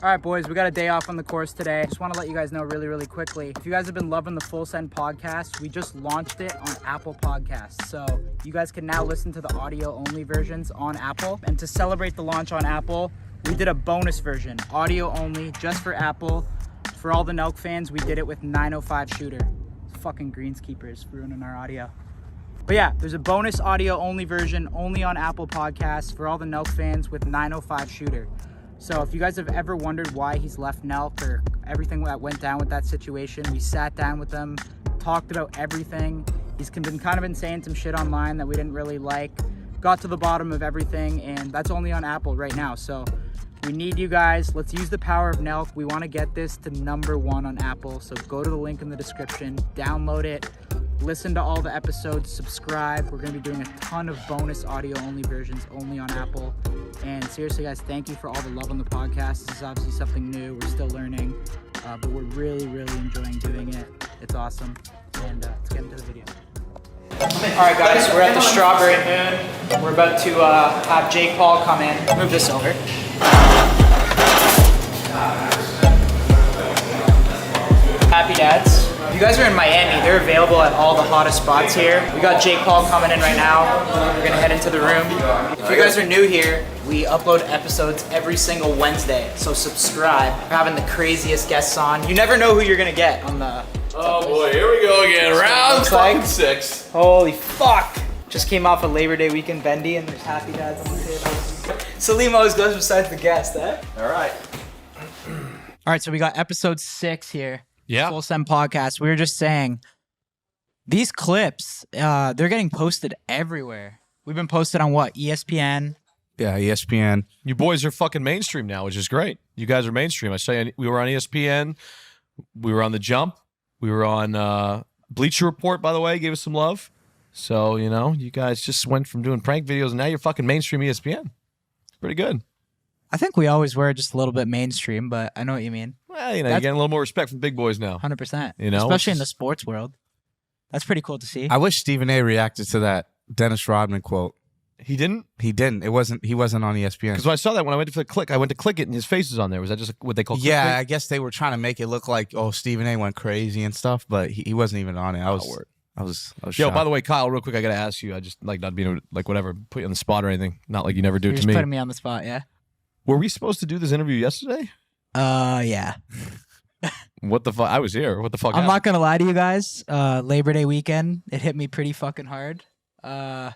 All right, boys, we got a day off on the course today. Just want to let you guys know really quickly. If you guys have been loving the Full Send podcast, we just launched it on Apple Podcasts. So you guys can now listen to the audio-only versions on Apple. And to celebrate the launch on Apple, we did a bonus version, audio-only, just for Apple. For all the Nelk fans, we did it with 905 Shooter. Fucking greenskeepers ruining our audio. But yeah, there's a bonus audio-only version only on Apple Podcasts for all the Nelk fans with 905 Shooter. So if you guys have ever wondered why he's left Nelk or everything that went down with that situation, we sat down with him, talked about everything. He's been saying some shit online that we didn't really like, got to the bottom of everything, and that's only on Apple right now. So we need you guys. Let's use the power of Nelk. We want to get this to #1 on Apple. So go to the link in the description, download it, listen to all the episodes, subscribe. We're going to be doing a ton of bonus audio-only versions only on Apple. And seriously, guys, thank you for all the love on the podcast. This is obviously something new. We're still learning, but we're really enjoying doing it. It's awesome. And let's get into the video. All right, guys, we're at the Strawberry Moon. We're about to have Jake Paul come in. Move this over. Happy Dads. If you guys are in Miami, they're available at all the hottest spots here. We got Jake Paul coming in right now. We're gonna head into the room. If you guys are new here, we upload episodes every single Wednesday, so subscribe. We're having the craziest guests on. You never know who you're gonna get on the... Oh boy, here we go again. Round fucking 6. Holy fuck! Just came off a Labor Day weekend bendy and there's Happy Dads on the table. Salim always goes besides the guest, eh? All right. All right, so we got episode 6 here. Yeah. Full Send podcast. We were just saying, these clips, they're getting posted everywhere. We've been posted on what? ESPN? Yeah, ESPN. You boys are fucking mainstream now, which is great. You guys are mainstream. I say we were on ESPN. We were on The Jump. We were on Bleacher Report, by the way, gave us some love. So, you know, you guys just went from doing prank videos and now you're fucking mainstream ESPN. It's pretty good. I think we always were just a little bit mainstream, but I know what you mean. Well, you know, you're getting a little more respect from big boys now. 100%. You know? Especially in the sports world. That's pretty cool to see. I wish Stephen A. reacted to that Dennis Rodman quote. He didn't? He didn't. He wasn't on ESPN. Because when I saw that, when I went to click it and his face was on there. Was that just what they call clickbait? Yeah, I guess they were trying to make it look like, oh, Stephen A. went crazy and stuff, but he wasn't even on it. I was Yo, shocked. by the way, Kyle, real quick, I got to ask you. I just like not being like whatever, put you on the spot or anything. Not like you never do You're it to just me. putting me on the spot, yeah? Were we supposed to do this interview yesterday? Yeah. What the fuck? I was here. What the fuck? I'm not going to lie to you guys. Labor Day weekend, it hit me pretty fucking hard. I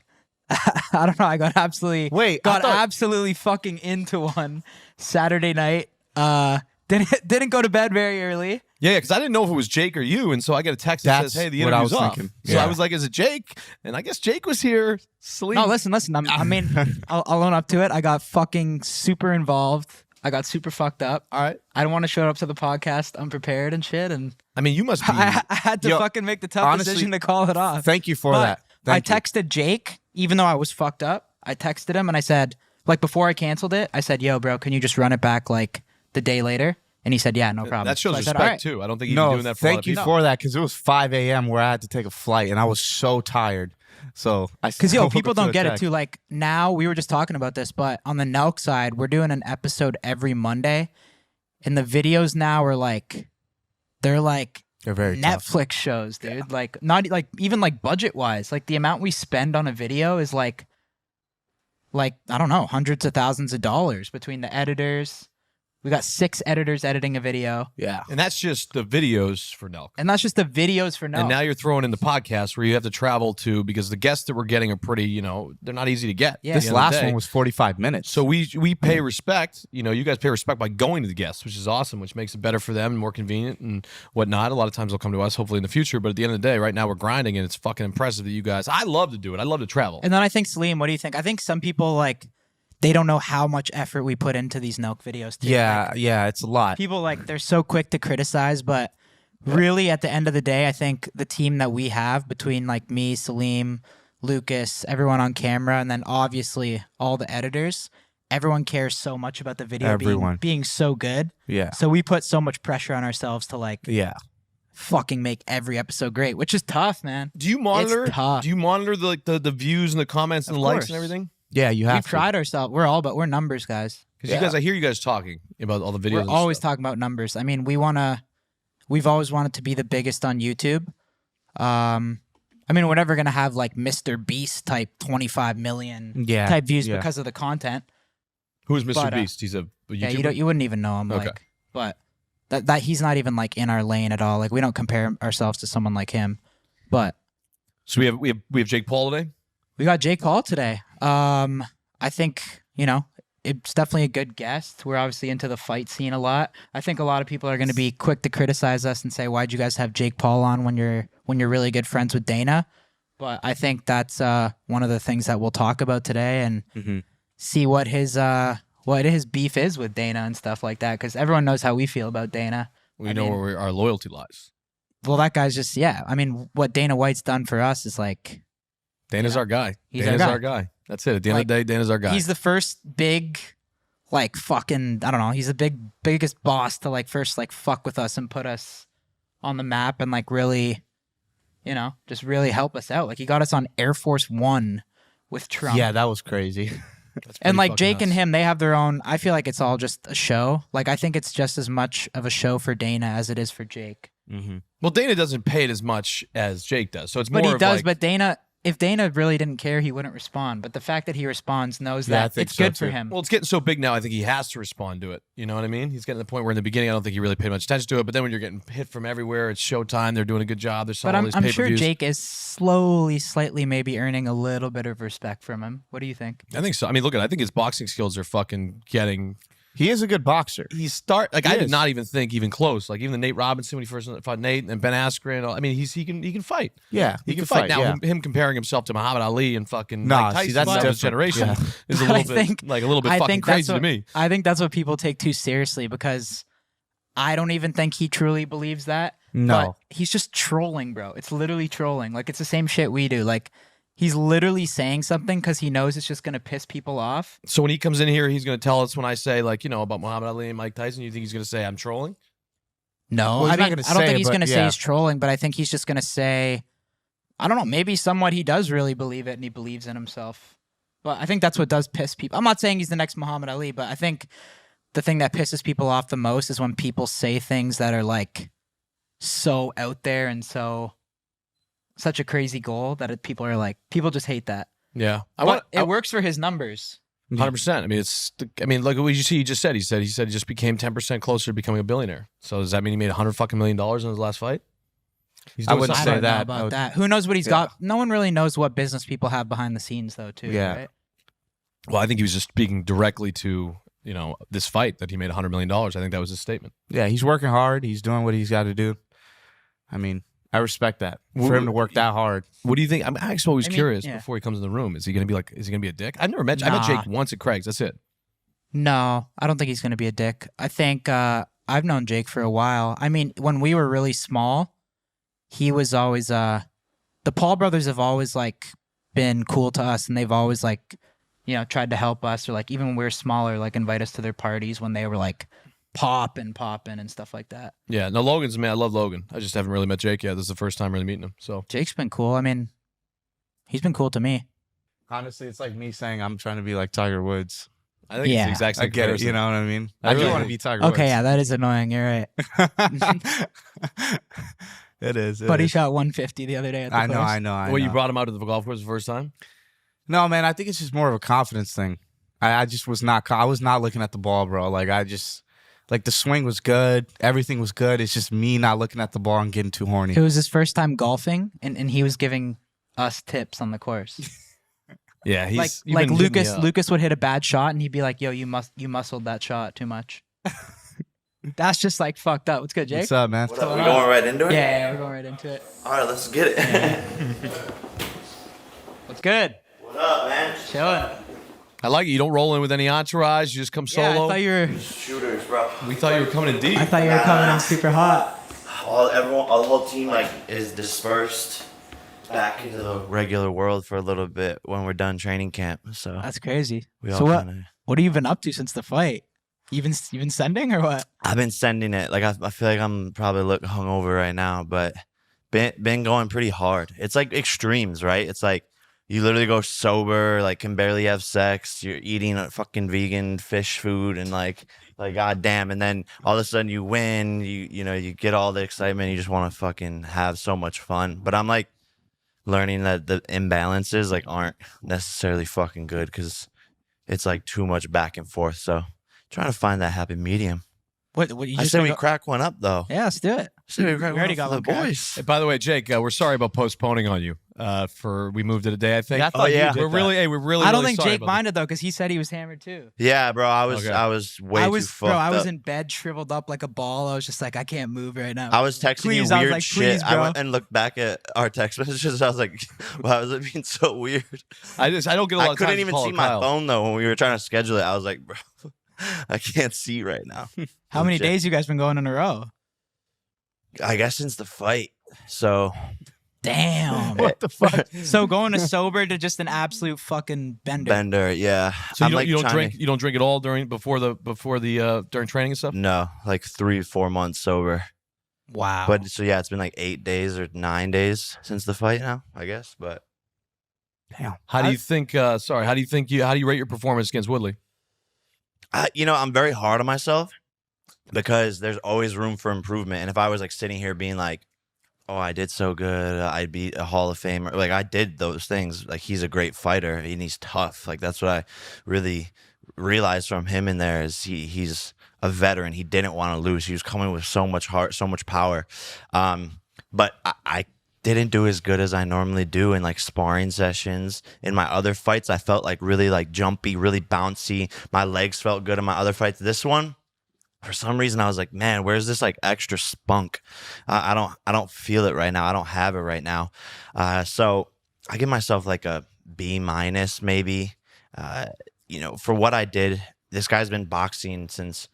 don't know. I got absolutely fucking into one Saturday night. Didn't go to bed very early. Yeah, because I didn't know if it was Jake or you, and so I got a text that says, "Hey, the interview's off." Thinking. So I was like, "Is it Jake?" And I guess Jake was here. Sleep. No, listen. I'll own up to it. I got fucking super involved. I got super fucked up. All right. I don't want to show up to the podcast unprepared and shit. And I mean, you must be. I had to fucking make the tough decision to call it off. Thank you for that. I texted Jake, even though I was fucked up. I texted him and I said, like before I canceled it, I said, "Yo, bro, can you just run it back like the day later?" And he said, "Yeah, no problem." That shows so respect said, too. I don't think you've been doing that for a lot thank of you people. for that, because it was 5 a.m. where I had to take a flight, and I was so tired. So because people don't get it too. Like now, we were just talking about this, but on the Nelk side, we're doing an episode every Monday, and the videos now are like, they're very Netflix tough shows, dude. Yeah. Like not like even like budget wise, like the amount we spend on a video is like I don't know, hundreds of thousands of dollars between the editors. We got 6 editors editing a video. Yeah. And that's just the videos for Nelk. And that's just the videos for Nelk. And now you're throwing in the podcast where you have to travel to, because the guests that we're getting are pretty, you know, they're not easy to get. Yeah. This last one was 45 minutes. So we pay respect. You know, you guys pay respect by going to the guests, which is awesome, which makes it better for them and more convenient and whatnot. A lot of times they'll come to us, hopefully in the future. But at the end of the day, right now we're grinding, and it's fucking impressive that you guys, I love to do it. I love to travel. And then I think, Salim, what do you think? I think some people they don't know how much effort we put into these Nelk videos too. Yeah, it's a lot. People they're so quick to criticize, but really at the end of the day, I think the team that we have between me, Salim, Lucas, everyone on camera, and then obviously all the editors, everyone cares so much about the video being so good. Yeah. So we put so much pressure on ourselves to fucking make every episode great, which is tough, man. Do you monitor? It's tough. Do you monitor the views and the comments and the likes and everything? Yeah, you have We've tried ourselves. We're numbers guys. Because you guys, I hear you guys talking about all the videos. We're always talking about numbers. I mean, we've always wanted to be the biggest on YouTube. I mean, we're never gonna have like Mr. Beast type 25 million type views because of the content. Who is Mr. Beast? He's a YouTuber? Yeah, you wouldn't even know him. Okay. But that he's not even like in our lane at all. Like we don't compare ourselves to someone like him. But so we have Jake Paul today. We got Jake Paul today. I think it's definitely a good guest. We're obviously into the fight scene a lot. I think a lot of people are going to be quick to criticize us and say, "Why'd you guys have Jake Paul on when you're really good friends with Dana?" But I think that's one of the things that we'll talk about today and see what his beef is with Dana and stuff like that. Because everyone knows how we feel about Dana. We know where our loyalty lies. Well, that guy's just I mean, what Dana White's done for us is like Dana's our guy. Dana's our guy. That's it. At the end of the day, Dana's our guy. He's the first big, like fucking, I don't know. He's the biggest boss to like first like fuck with us and put us on the map and like really, just really help us out. Like he got us on Air Force One with Trump. Yeah, that was crazy. And like Jake and him, they have their own. I feel like it's all just a show. Like I think it's just as much of a show for Dana as it is for Jake. Well, Dana doesn't pay it as much as Jake does, so it's more. But he does. Like, but Dana. If Dana really didn't care, he wouldn't respond. But the fact that he responds knows that it's good for him. Well, it's getting so big now, I think he has to respond to it. You know what I mean? He's getting to the point where in the beginning, I don't think he really paid much attention to it. But then when you're getting hit from everywhere, it's showtime. They're doing a good job. They're selling all these pay-per-views. I'm sure Jake is slowly, slightly maybe earning a little bit of respect from him. What do you think? I think so. I mean, look, I think his boxing skills are fucking getting... He is a good boxer. I did not even think even close. Like even the Nate Robinson when he first fought Nate and Ben Askren. I mean, he can fight. Yeah, he can fight. Now him comparing himself to Muhammad Ali and fucking Mike Tyson, that's of his generation is a little bit fucking crazy to me. I think that's what people take too seriously because I don't even think he truly believes that. No, but he's just trolling, bro. It's literally trolling. Like it's the same shit we do. Like. He's literally saying something because he knows it's just going to piss people off. So when he comes in here, he's going to tell us when I say, like, about Muhammad Ali and Mike Tyson, you think he's going to say I'm trolling? No, well, I don't think he's going to say he's trolling, but I think he's just going to say, I don't know, maybe somewhat he does really believe it and he believes in himself. But I think that's what does piss people. I'm not saying he's the next Muhammad Ali, but I think the thing that pisses people off the most is when people say things that are like so out there and such a crazy goal that people are like, people just hate that. Yeah. It works for his numbers. 100%. I mean, look at what he just said. He said he just became 10% closer to becoming a billionaire. So does that mean he made $100 million in his last fight? I wouldn't say know about that. Who knows what he's got? No one really knows what business people have behind the scenes, though, too. Yeah. Right? Well, I think he was just speaking directly to, this fight that he made $100 million. I think that was his statement. Yeah, he's working hard. He's doing what he's got to do. I mean, I respect that for him to work that hard. What do you think? I'm actually always curious before he comes in the room. Is he going to be a dick? I've never met. I met Jake once at Craig's. That's it. No, I don't think he's going to be a dick. I think I've known Jake for a while. I mean, when we were really small, he was always the Paul brothers have always like been cool to us, and they've always like tried to help us, or like even when we were smaller, like invite us to their parties when they were like popping and stuff like that. Yeah, no, Logan's man. I love Logan. I just haven't really met Jake yet. This is the first time really meeting him. So Jake's been cool. I mean, he's been cool to me. Honestly, it's like me saying I'm trying to be like Tiger Woods. I think it's the exact same. I get it. You know what I mean? I really do want to be Tiger Woods. Okay, yeah, that is annoying. You're right. It is. But he shot 150 the other day at the course. I know. Well, you brought him out to the golf course the first time? No, man. I think it's just more of a confidence thing. I just was not. I was not looking at the ball, bro. Like Like the swing was good, everything was good. It's just me not looking at the ball and getting too horny. It was his first time golfing, and he was giving us tips on the course. Yeah, he's like Lucas. Lucas would hit a bad shot, and he'd be like, "Yo, you muscled that shot too much." That's just like fucked up. What's good, Jake? What's up, man? What up? We going right into it? Yeah, we're going right into it. All right, let's get it. What's good? What up, man? Chilling. I like it. You don't roll in with any entourage. You just come solo. Yeah, I thought you were. Shooters, bro. We thought you were coming in deep. I thought you were coming in super hot. The whole team is dispersed back into the regular world for a little bit when we're done training camp. So that's crazy. So what have you been up to since the fight? You been sending or what? I've been sending it. Like I feel like I'm probably looking hungover right now, but been going pretty hard. It's like extremes, right? It's like you literally go sober, like can barely have sex. You're eating a fucking vegan fish food and like goddamn. And then all of a sudden you win. You know you get all the excitement. You just want to fucking have so much fun. But I'm like learning that the imbalances like aren't necessarily fucking good because it's like too much back and forth. So trying to find that happy medium. What you I just said we go- crack one up though. Yeah, let's do it. I said we crack We already one up got for the one cracked. boys. Hey, by the way, Jake, we're sorry about postponing on you. We moved it a day, I think. Yeah, I thought you yeah. did we're that. really, we're really. I don't really think sorry Jake about that. minded though, because he said he was hammered too. Yeah, bro. I was way too fucked I was up. in bed, shriveled up like a ball. I was just like, I can't move right now. I was texting Please, you I was weird like, shit. please, I bro. went and looked back at our text messages. I was like, "Wow, is it being so weird?" I don't get a lot I of time couldn't to even call see Kyle. my phone though when we were trying to schedule it. I was like, "Bro, I can't see right now." How many Legit. days you guys been going in a row? I guess since the fight. So Damn. What the fuck? So going to sober to just an absolute fucking bender. Bender, yeah. So I'm you don't, like you don't trying drink. to- You don't drink at all before the during training and stuff. No, like 3-4 months sober. Wow. But so yeah, it's been like 8 days or 9 days since the fight now, I guess. But Damn. How do you think? How do you rate your performance against Woodley? I'm very hard on myself because there's always room for improvement. And if I was like sitting here being like, "Oh, I did so good. I'd be a Hall of Famer." Like I did those things. Like he's a great fighter and he's tough. Like that's what I really realized from him in there is he's a veteran. He didn't want to lose. He was coming with so much heart, so much power. But I didn't do as good as I normally do in like sparring sessions. In my other fights, I felt like really like jumpy, really bouncy. My legs felt good in my other fights. This one, for some reason, I was like, man, where's this like extra spunk? I don't feel it right now. I don't have it right now. So I give myself like a B- maybe. For what I did. This guy's been boxing since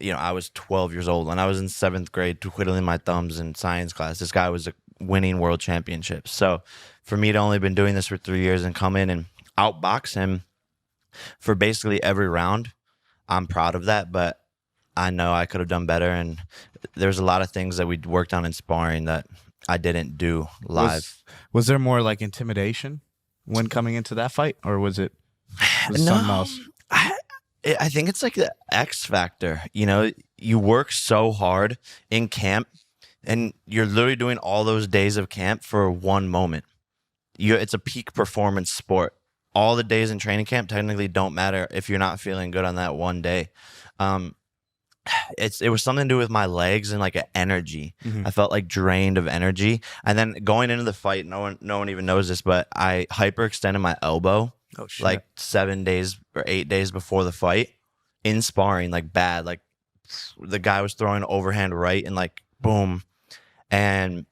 I was 12 years old. When I was in 7th grade, twiddling my thumbs in science class, this guy was winning world championships. So for me to only been doing this for 3 years and come in and outbox him for basically every round, I'm proud of that. But I know I could have done better, and there's a lot of things that we worked on in sparring that I didn't do live. Was there more like intimidation when coming into that fight, or was it something else? I think it's like the X factor. You work so hard in camp, and you're literally doing all those days of camp for one moment. It's a peak performance sport. All the days in training camp technically don't matter if you're not feeling good on that one day. It was something to do with my legs and like an energy. Mhm. I felt like drained of energy. And then going into the fight, no one even knows this, but I hyperextended my elbow Oh shit! like 7 days or 8 days before the fight in sparring, like bad. Like the guy was throwing overhand right and like boom, and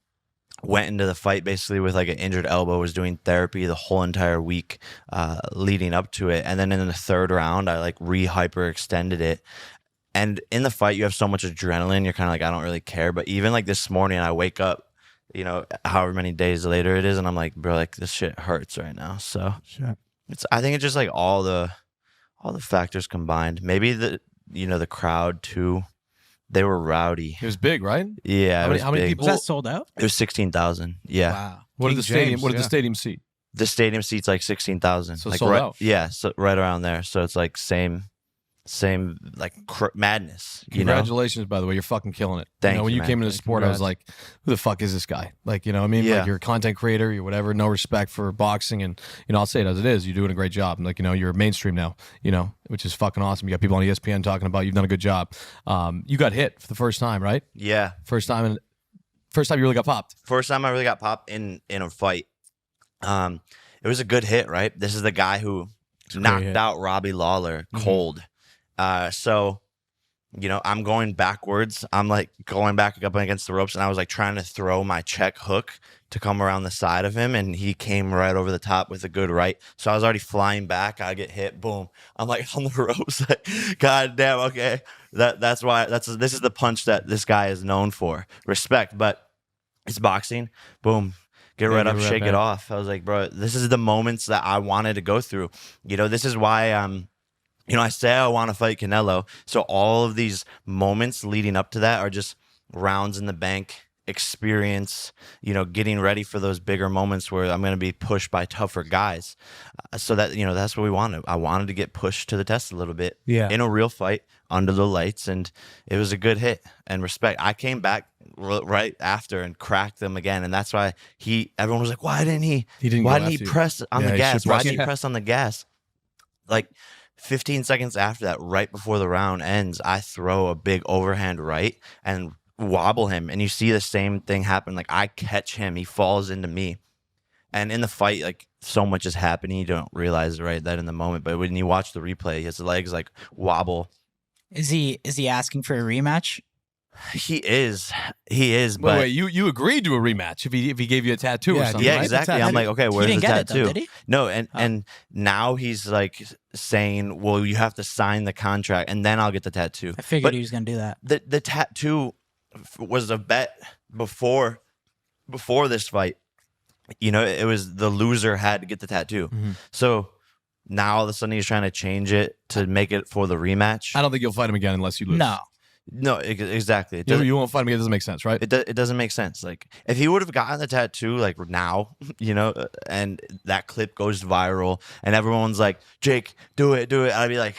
went into the fight basically with like an injured elbow, was doing therapy the whole entire week leading up to it. And then in the 3rd round, I like hyperextended it. And in the fight, you have so much adrenaline. You're kind of like, I don't really care. But even like this morning, I wake up, however many days later it is, and I'm like, bro, like this shit hurts right now. So Shit. I think it's just like all the factors combined. Maybe the crowd too. They were rowdy. It was big, right? Yeah, How many big. people- Was that sold out? It was 16,000. Yeah, Wow. What did King the stadium? James, What did the yeah. stadium seat? the stadium seats like 16,000. So like sold right, out. Yeah, so right around there. So it's like same like madness. Congratulations, by the way, you're fucking killing it. Thank when you, you man. came into the Thank sport, I was like, who the fuck is this guy? Like, what I mean? Yeah. Like, you're a content creator, you're whatever, no respect for boxing, and I'll say it as it is, you're doing a great job. And like, you're mainstream now, which is fucking awesome. You got people on ESPN talking about you've done a good job. You got hit for the first time, right? Yeah, First time you really got popped. first time I really got popped in a fight. It was a good hit, right? This is the guy who knocked hit. out Robbie Lawler cold. So, I'm going backwards. I'm like going back up against the ropes, and I was like trying to throw my check hook to come around the side of him, and he came right over the top with a good right. So I was already flying back. I get hit. Boom. I'm like on the ropes. Like, God damn. Okay. This is the punch that this guy is known for. Respect, but it's boxing. Boom. Get right up, get right shake it back. off. I was like, bro, this is the moments that I wanted to go through. This is why I say I want to fight Canelo. So all of these moments leading up to that are just rounds in the bank, experience, getting ready for those bigger moments where I'm going to be pushed by tougher guys. So that, that's what we wanted. I wanted to get pushed to the test a little bit in a real fight under the lights. And it was a good hit and respect. I came back right after and cracked them again. And that's why everyone was like, why didn't he press on the gas? Why didn't he press on the gas? Like 15 seconds after that, right before the round ends, I throw a big overhand right and wobble him, and you see the same thing happen. Like I catch him, he falls into me, and in the fight, like so much is happening, you don't realize it right that in the moment. But when you watch the replay, his legs like wobble. Is he asking for a rematch? He is. But wait, you agreed to a rematch if he gave you a tattoo or something? Yeah, right? exactly. I'm like, okay, where's He the didn't get tattoo? it though, did he? No, and now he's like saying, well, you have to sign the contract and then I'll get the tattoo. I figured he was gonna do that. The tattoo was a bet before this fight. It was the loser had to get the tattoo. So now all of a sudden he's trying to change it to make it for the rematch. I don't think you'll fight him again unless you lose. No, exactly. You won't fight him again. It doesn't make sense, right? It doesn't make sense. Like if he would have gotten the tattoo like now, and that clip goes viral and everyone's like, Jake, do it. I'd be like,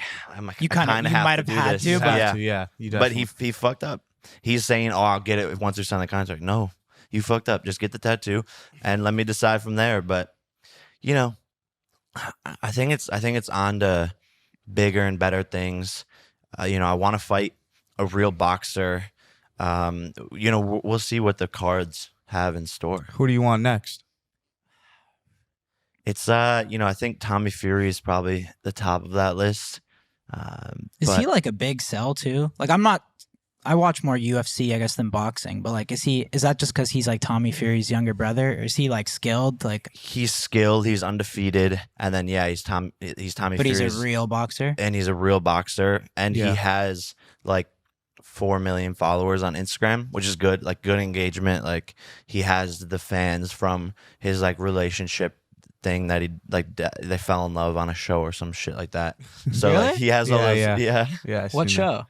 You might have had to, but yeah. But he fucked up. He's saying, oh, I'll get it once we sign the contract. No, you fucked up. Just get the tattoo and let me decide from there. But I think it's on to bigger and better things. I want to fight a real boxer. We'll see what the cards have in store. Who do you want next? It's I think Tommy Fury is probably the top of that list. Is he like a big sell too? Like I watch more UFC, I guess, than boxing. But like, is that just because he's like Tommy Fury's younger brother, or is he like skilled? Like he's skilled, he's undefeated, and then he's Tommy. But Fury's a real boxer, and he's a real boxer, and he has like 4 million followers on Instagram, which is good, like good engagement. Like he has the fans from his like relationship thing that he like they fell in love on a show or some shit like that. So Really? like, he has all those. Yeah. what show?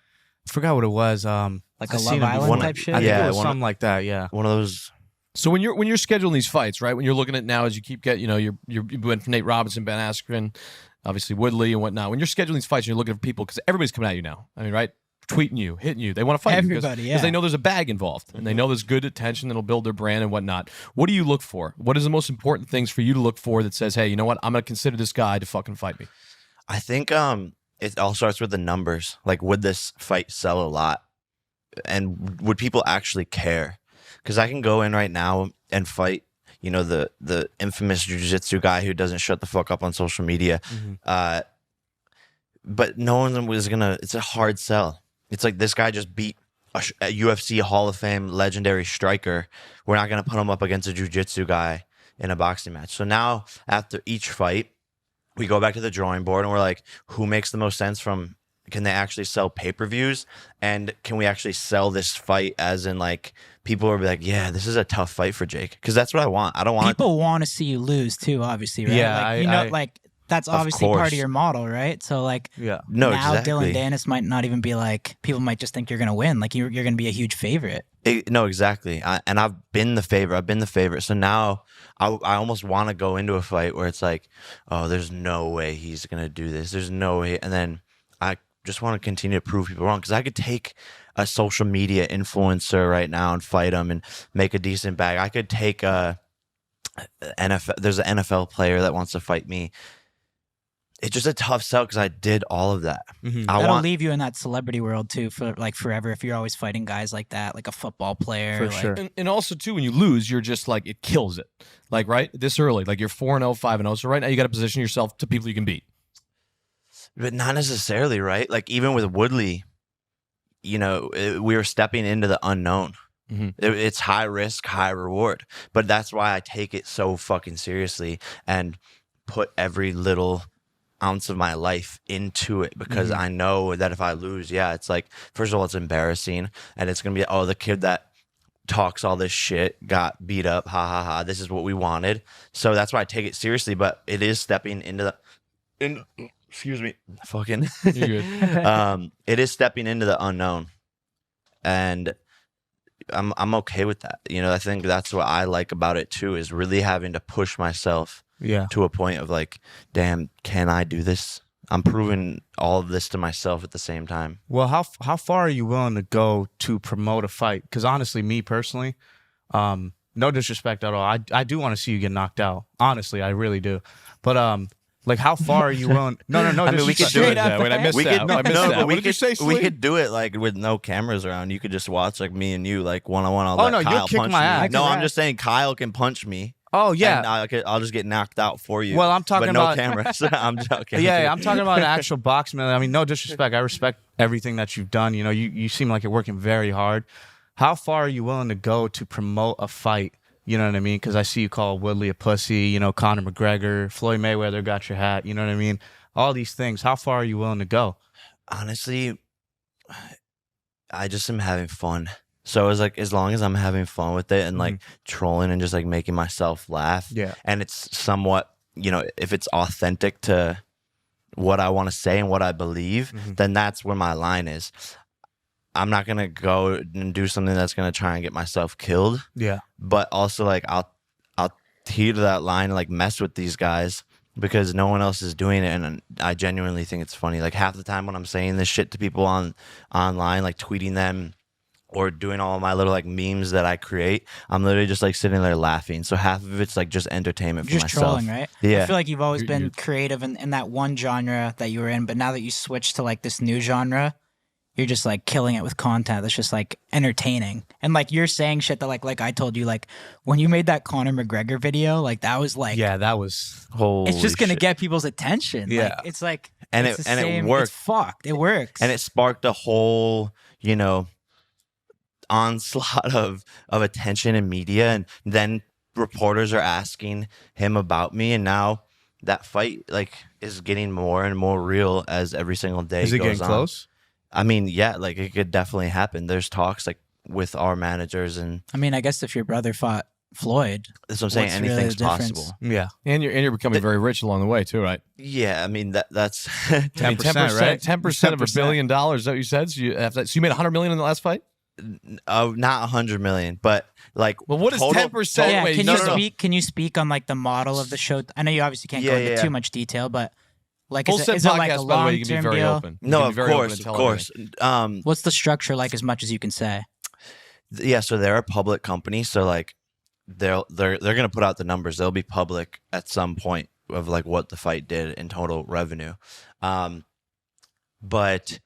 I forgot what it was. Like I a seen Love it Island before. type shit? I think Yeah, it was one of- something like that. Yeah. One of those. So when you're scheduling these fights, right? When you're looking at now, as you keep getting, you went from Nate Robinson, Ben Askren, obviously Woodley and whatnot. When you're scheduling these fights, and you're looking for people because everybody's coming at you now. I mean, right? Tweeting you, hitting you. They want to fight Everybody, you because they know there's a bag involved and they know there's good attention that'll build their brand and whatnot. What do you look for? What is the most important things for you to look for that says, hey, you know what? I'm going to consider this guy to fucking fight me. I think it all starts with the numbers. Like, would this fight sell a lot? And would people actually care? Because I can go in right now and fight, the infamous jiu-jitsu guy who doesn't shut the fuck up on social media. But no one was gonna. It's a hard sell. It's like this guy just beat a UFC Hall of Fame legendary striker. We're not gonna put him up against a jiu-jitsu guy in a boxing match. So now after each fight, we go back to the drawing board and we're like, who makes the most sense from? Can they actually sell pay-per-views? And can we actually sell this fight as in like people are like, yeah, this is a tough fight for Jake? Because that's what I want. I don't want people want to see you lose too, obviously, right? Yeah, like, like that's obviously part course. of your model, right? So like, Yeah. No, now exactly. Dylan Danis might not even be like, people might just think you're gonna win. Like you're gonna be a huge favorite. No, exactly. And I've been the favorite. So now I almost want to go into a fight where it's like, oh, there's no way he's gonna do this. There's no way. And then I just want to continue to prove people wrong because I could take a social media influencer right now and fight him and make a decent bag. I could take a NFL. There's an NFL player that wants to fight me. It's just a tough sell because I did all of that. That'll leave you in that celebrity world too for like forever if you're always fighting guys like that, like a football player. For like, sure. And also, too, when you lose, you're just like, it kills it. Like, right? This early. Like, you're 4-0, 5-0. So right now, you got to position yourself to people you can beat. But not necessarily, right? Like even with Woodley, we were stepping into the unknown. It's high risk, high reward. But that's why I take it so fucking seriously and put every little ounce of my life into it because I know that if I lose, it's like, first of all, it's embarrassing and it's going to be, oh, the kid that talks all this shit got beat up. Ha ha ha. This is what we wanted. So that's why I take it seriously, but it is stepping into excuse me, fucking. You're good. It is stepping into the unknown, and I'm okay with that. You know, I think that's what I like about it too, is really having to push myself Yeah. to a point of like, damn, can I do this? I'm proving all of this to myself at the same time. Well, how far are you willing to go to promote a fight? Because honestly, me personally, no disrespect at all, I do want to see you get knocked out. Honestly, I really do. But like, how far are you willing? No. I mean, we could do Straight it. up. Wait, I missed We that. could, I missed no, that. but What did you say, we Slee? could do it like with no cameras around. You could just watch like me and you like one-on-one. I'll Oh, let no, you'll Kyle kick punch my me. ass. No, I'm just saying Kyle can punch me. Oh yeah. And I'll just get knocked out for you. Well, I'm talking but no about cameras. I'm joking. Yeah, I'm talking about an actual boxing. I mean, no disrespect. I respect everything that you've done. You know, you seem like you're working very hard. How far are you willing to go to promote a fight? You know what I mean? Because I see you call Woodley a pussy. You know, Conor McGregor, Floyd Mayweather got your hat. You know what I mean? All these things. How far are you willing to go? Honestly, I just am having fun. So it's like, as long as I'm having fun with it and like trolling and just like making myself laugh, Yeah. and it's somewhat, you know, if it's authentic to what I want to say and what I believe, then that's where my line is. I'm not gonna go and do something that's gonna try and get myself killed, Yeah. but also like I'll teeter that line and like mess with these guys because no one else is doing it, and I genuinely think it's funny. Like half the time when I'm saying this shit to people online, like tweeting them or doing all my little like memes that I create, I'm literally just like sitting there laughing. So half of it's like just entertainment for Just myself. trolling, right? Yeah. I feel like you've always been creative in that one genre that you were in, but now that you switched to like this new genre, you're just like killing it with content that's just like entertaining. And like you're saying shit that like I told you, like when you made that Conor McGregor video, like that was like, Yeah, that was. it's just gonna shit. get people's attention. Yeah. Like, it's like, And it's it- the and it same- worked. It's fucked. It works. And it sparked a whole, you know, onslaught of attention and media, and then reporters are asking him about me, and now that fight like is getting more and more real as every single day Is it goes getting on. close? I mean, yeah, like it could definitely happen. There's talks like with our managers, and I mean, I guess if your brother fought Floyd, that's what I'm saying. What's really Anything's the difference? possible. Yeah. And you're becoming very rich along the way too, right? Yeah, I mean that's 10%, right? 10% of $1 10%. billion. Is that what you said? So you have that. So you made $100 million in the last fight. not 100 million, but like. Well, what is total- 10%? yeah. Wait, Can no, you no, no. speak? Can you speak on like the model of the show? I know you obviously can't go Yeah, into yeah. too much detail, but like, Full is set it like podcast, a by the way, you long can be term very deal? open. You No, can be of very open course, and of tell course. everything. What's the structure like, as much as you can say? Yeah, so they're a public company, so like they're gonna put out the numbers. They'll be public at some point of like what the fight did in total revenue. But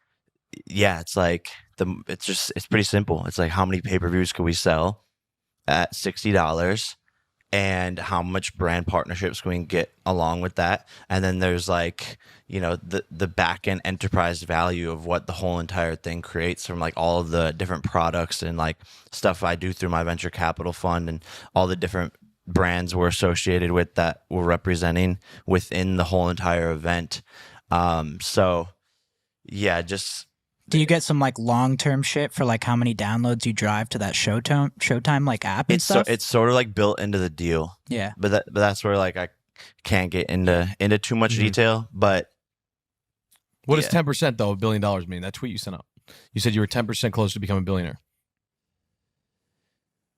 yeah, it's like it's pretty simple. It's like how many pay-per-views could we sell at $60, and how much brand partnerships can we get along with that, and then there's like, you know, the back end enterprise value of what the whole entire thing creates from like all of the different products and like stuff I do through my venture capital fund and all the different brands we're associated with that we're representing within the whole entire event. So yeah, just Do you get some like long term shit for like how many downloads you drive to that Showtime like app and it's stuff? it's sort of like built into the deal. Yeah. But that's where like I can't get into too much detail. But What does yeah. 10% though, $1 billion mean? That tweet you sent out. You said you were 10% closer to becoming a billionaire.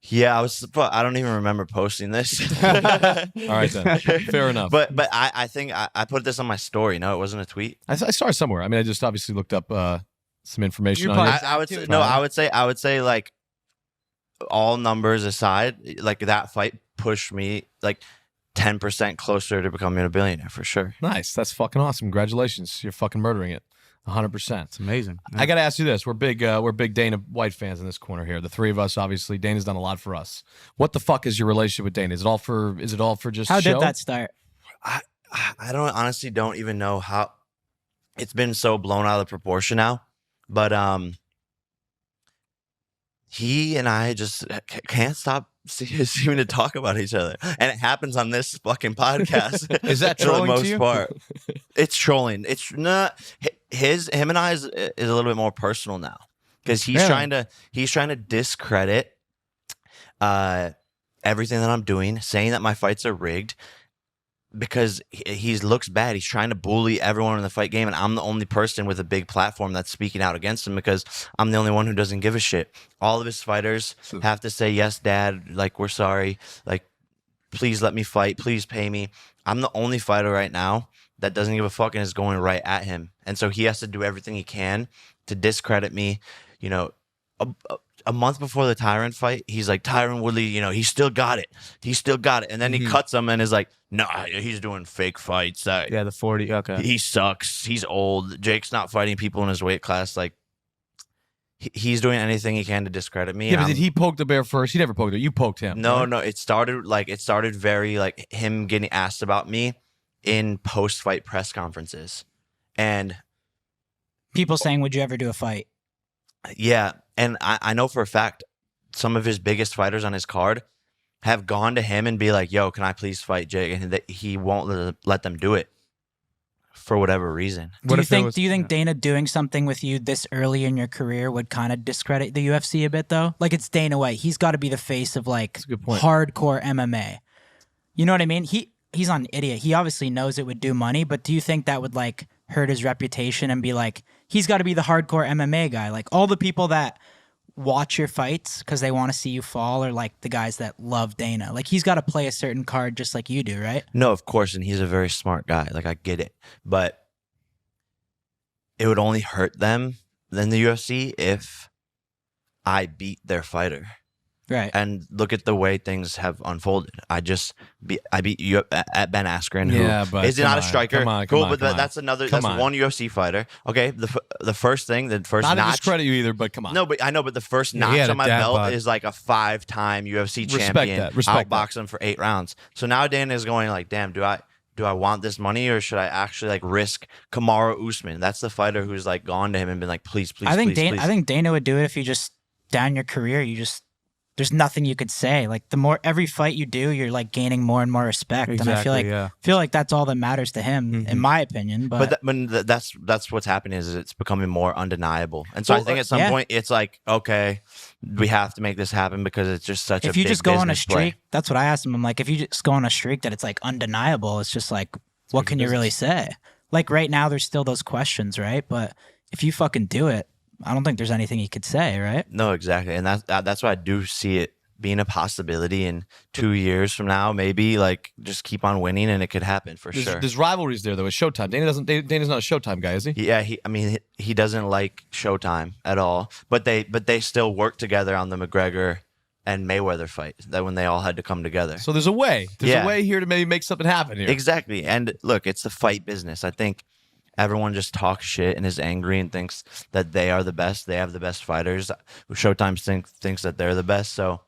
yeah, I don't even remember posting this. All right then. Fair enough. But I think I put this on my story. No, it wasn't a tweet. I saw it somewhere. I mean, I just obviously looked up some information You're on probably- it. I would too, say, no, I would say like all numbers aside, like that fight pushed me like 10% closer to becoming a billionaire for sure. Nice. That's fucking awesome. Congratulations. You're fucking murdering it. 100%. It's amazing. I got to ask you this. We're big Dana White fans in this corner here. The three of us, obviously. Dana's done a lot for us. What the fuck is your relationship with Dana? Is it all for just How show? did that start? I honestly don't even know how. It's been so blown out of proportion now, but he and I just can't stop seeming to talk about each other, and it happens on this fucking podcast. Is that for the trolling to most you? part? It's trolling. It's not him and I is a little bit more personal now because he's Really? trying to discredit everything that I'm doing, saying that my fights are rigged. because he looks bad. He's trying to bully everyone in the fight game, and I'm the only person with a big platform that's speaking out against him because I'm the only one who doesn't give a shit. All of his fighters have to say, yes, Dad, like, we're sorry. Like, please let me fight. Please pay me. I'm the only fighter right now that doesn't give a fuck and is going right at him. And so he has to do everything he can to discredit me. You know, a month before the Tyron fight, he's like, Tyron Woodley, you know, he still got it. He still got it. And then he cuts him and is like, nah, he's doing fake fights. Yeah, the 40. Okay. He sucks. He's old. Jake's not fighting people in his weight class. Like, he's doing anything he can to discredit me. Yeah, but did he poke the bear first? He never poked it. You poked him. No, right? no. It started very like him getting asked about me in post-fight press conferences. And People saying, would you ever do a fight? yeah, and I know for a fact some of his biggest fighters on his card have gone to him and be like, yo, can I please fight Jake? And he won't let them do it for whatever reason. Do you think Dana doing something with you this early in your career would kind of discredit the UFC a bit though? Like, it's Dana White. He's got to be the face of like That's a good point. hardcore MMA. You know what I mean? He's not an idiot. He obviously knows it would do money, but do you think that would like hurt his reputation and be like, he's got to be the hardcore MMA guy? Like, all the people that watch your fights because they want to see you fall are like the guys that love Dana. Like, he's got to play a certain card just like you do, right? No, of course, and he's a very smart guy. Like, I get it. But it would only hurt them in the UFC if I beat their fighter. Right. And look at the way things have unfolded. I beat you at Ben Askren, Yeah, who but is come not a on, striker. come on, Cool, come on, but come on. that's another. Come That's on. one UFC fighter. Okay, the first Not to notch. discredit you either, but come on. No, but I know. But the first Yeah, he notch had on a my dad belt bod. is like a 5-time UFC Respect champion. that, respect Outboxed him for 8 rounds. So now Dana is going like, damn, do I want this money or should I actually like risk Kamaru Usman? That's the fighter who's like gone to him and been like, please, please, I think please, Dana. please. I think Dana would do it if you just down your career. There's nothing you could say. Like, the more every fight you do, you're like gaining more and more respect. And I feel Exactly, like yeah. that's all that matters to him, in my opinion. But, That's what's happening is it's becoming more undeniable. And so I think at some yeah. point it's like, okay, we have to make this happen because it's just such a if you big just go on a business play. streak, that's what I asked him. I'm like, if you just go on a streak that it's like undeniable, it's just like, what can you really say? Like, right now, there's still those questions, right? But if you fucking do it, I don't think there's anything he could say, right? No, exactly. And that's why I do see it being a possibility in 2 years from now, maybe like just keep on winning and it could happen for sure. There's rivalries there though. It's Showtime. Dana's not a Showtime guy, is he? Yeah, he doesn't like Showtime at all. But they still work together on the McGregor and Mayweather fight. That when they all had to come together. So there's a way. There's Yeah. a way here to maybe make something happen here. Exactly. And look, it's the fight business. I think everyone just talks shit and is angry and thinks that they are the best. They have the best fighters. Showtime thinks that they're the best. So,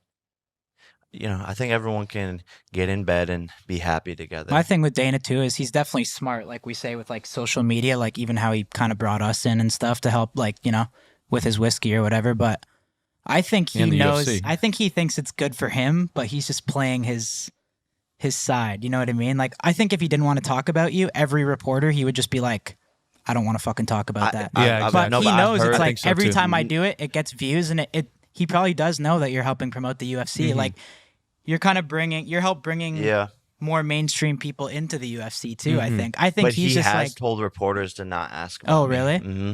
you know, I think everyone can get in bed and be happy together. My thing with Dana too is he's definitely smart, like we say with like social media, like even how he kind of brought us in and stuff to help, like, you know, with his whiskey or whatever. But I think he And the knows. UFC. I think he thinks it's good for him, but he's just playing his side. You know what I mean? Like, I think if he didn't want to talk about you, every reporter he would just be like, I don't want to fucking talk about that. Yeah, But exactly. he knows I've it's heard- like think so, every too. time I do it, it gets views, and he probably does know that you're helping promote the UFC. Like, you're kind of bringing yeah. more mainstream people into the UFC too. I think But he's he just has like, told reporters to not ask. oh really? Mm-hmm.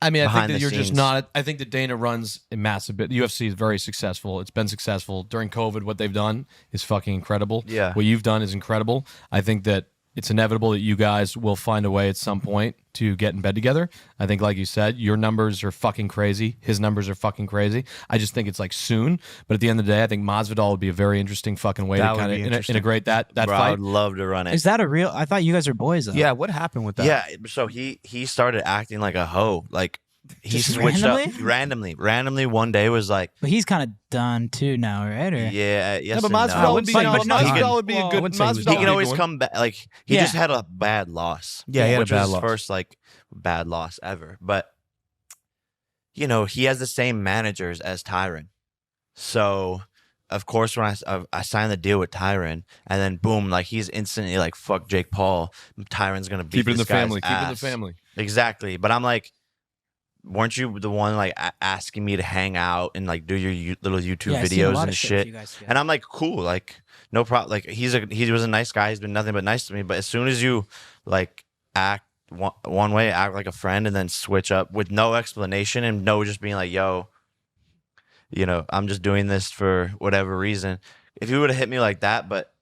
I mean, I think Behind that the you're just scenes. not. I think that Dana runs a massive bit. The UFC is very successful. It's been successful during COVID. What they've done is fucking incredible. Yeah. What you've done is incredible. I think that it's inevitable that you guys will find a way at some point to get in bed together. I think, like you said, your numbers are fucking crazy. His numbers are fucking crazy. I just think it's like soon. But at the end of the day, I think Masvidal would be a very interesting fucking way That to would kind be of interesting. integrate that Bro, I fight. would love to run it. Is that a real? I thought you guys were boys though. Yeah, what happened with that? Yeah, so he started acting like a hoe. Like he Just switched randomly? up randomly. One day was like, But he's kind of done too now, right? Or, yeah, yes, No, but and Masvidal no. would be. But no, no, he Masvidal can- would be a well, I good. wouldn't say he was Masvidal He would can be always one. come back. Like he Yeah. just had a bad loss. Yeah, he had a which bad was his loss. first like bad loss ever. But you know, he has the same managers as Tyron. So of course, when I signed the deal with Tyron, and then boom, like he's instantly like, fuck Jake Paul. Tyron's gonna beat Keep it in the this guy's family. Keep it in the ass. family. Exactly. But I'm like, weren't you the one like asking me to hang out and like do your little YouTube Yeah, I've seen a videos lot and of shit shit? you guys together. And I'm like, cool, like no problem. Like he was a nice guy. He's been nothing but nice to me. But as soon as you like act one way, act like a friend, and then switch up with no explanation and no just being like, yo, you know, I'm just doing this for whatever reason. If he would have hit me like that, but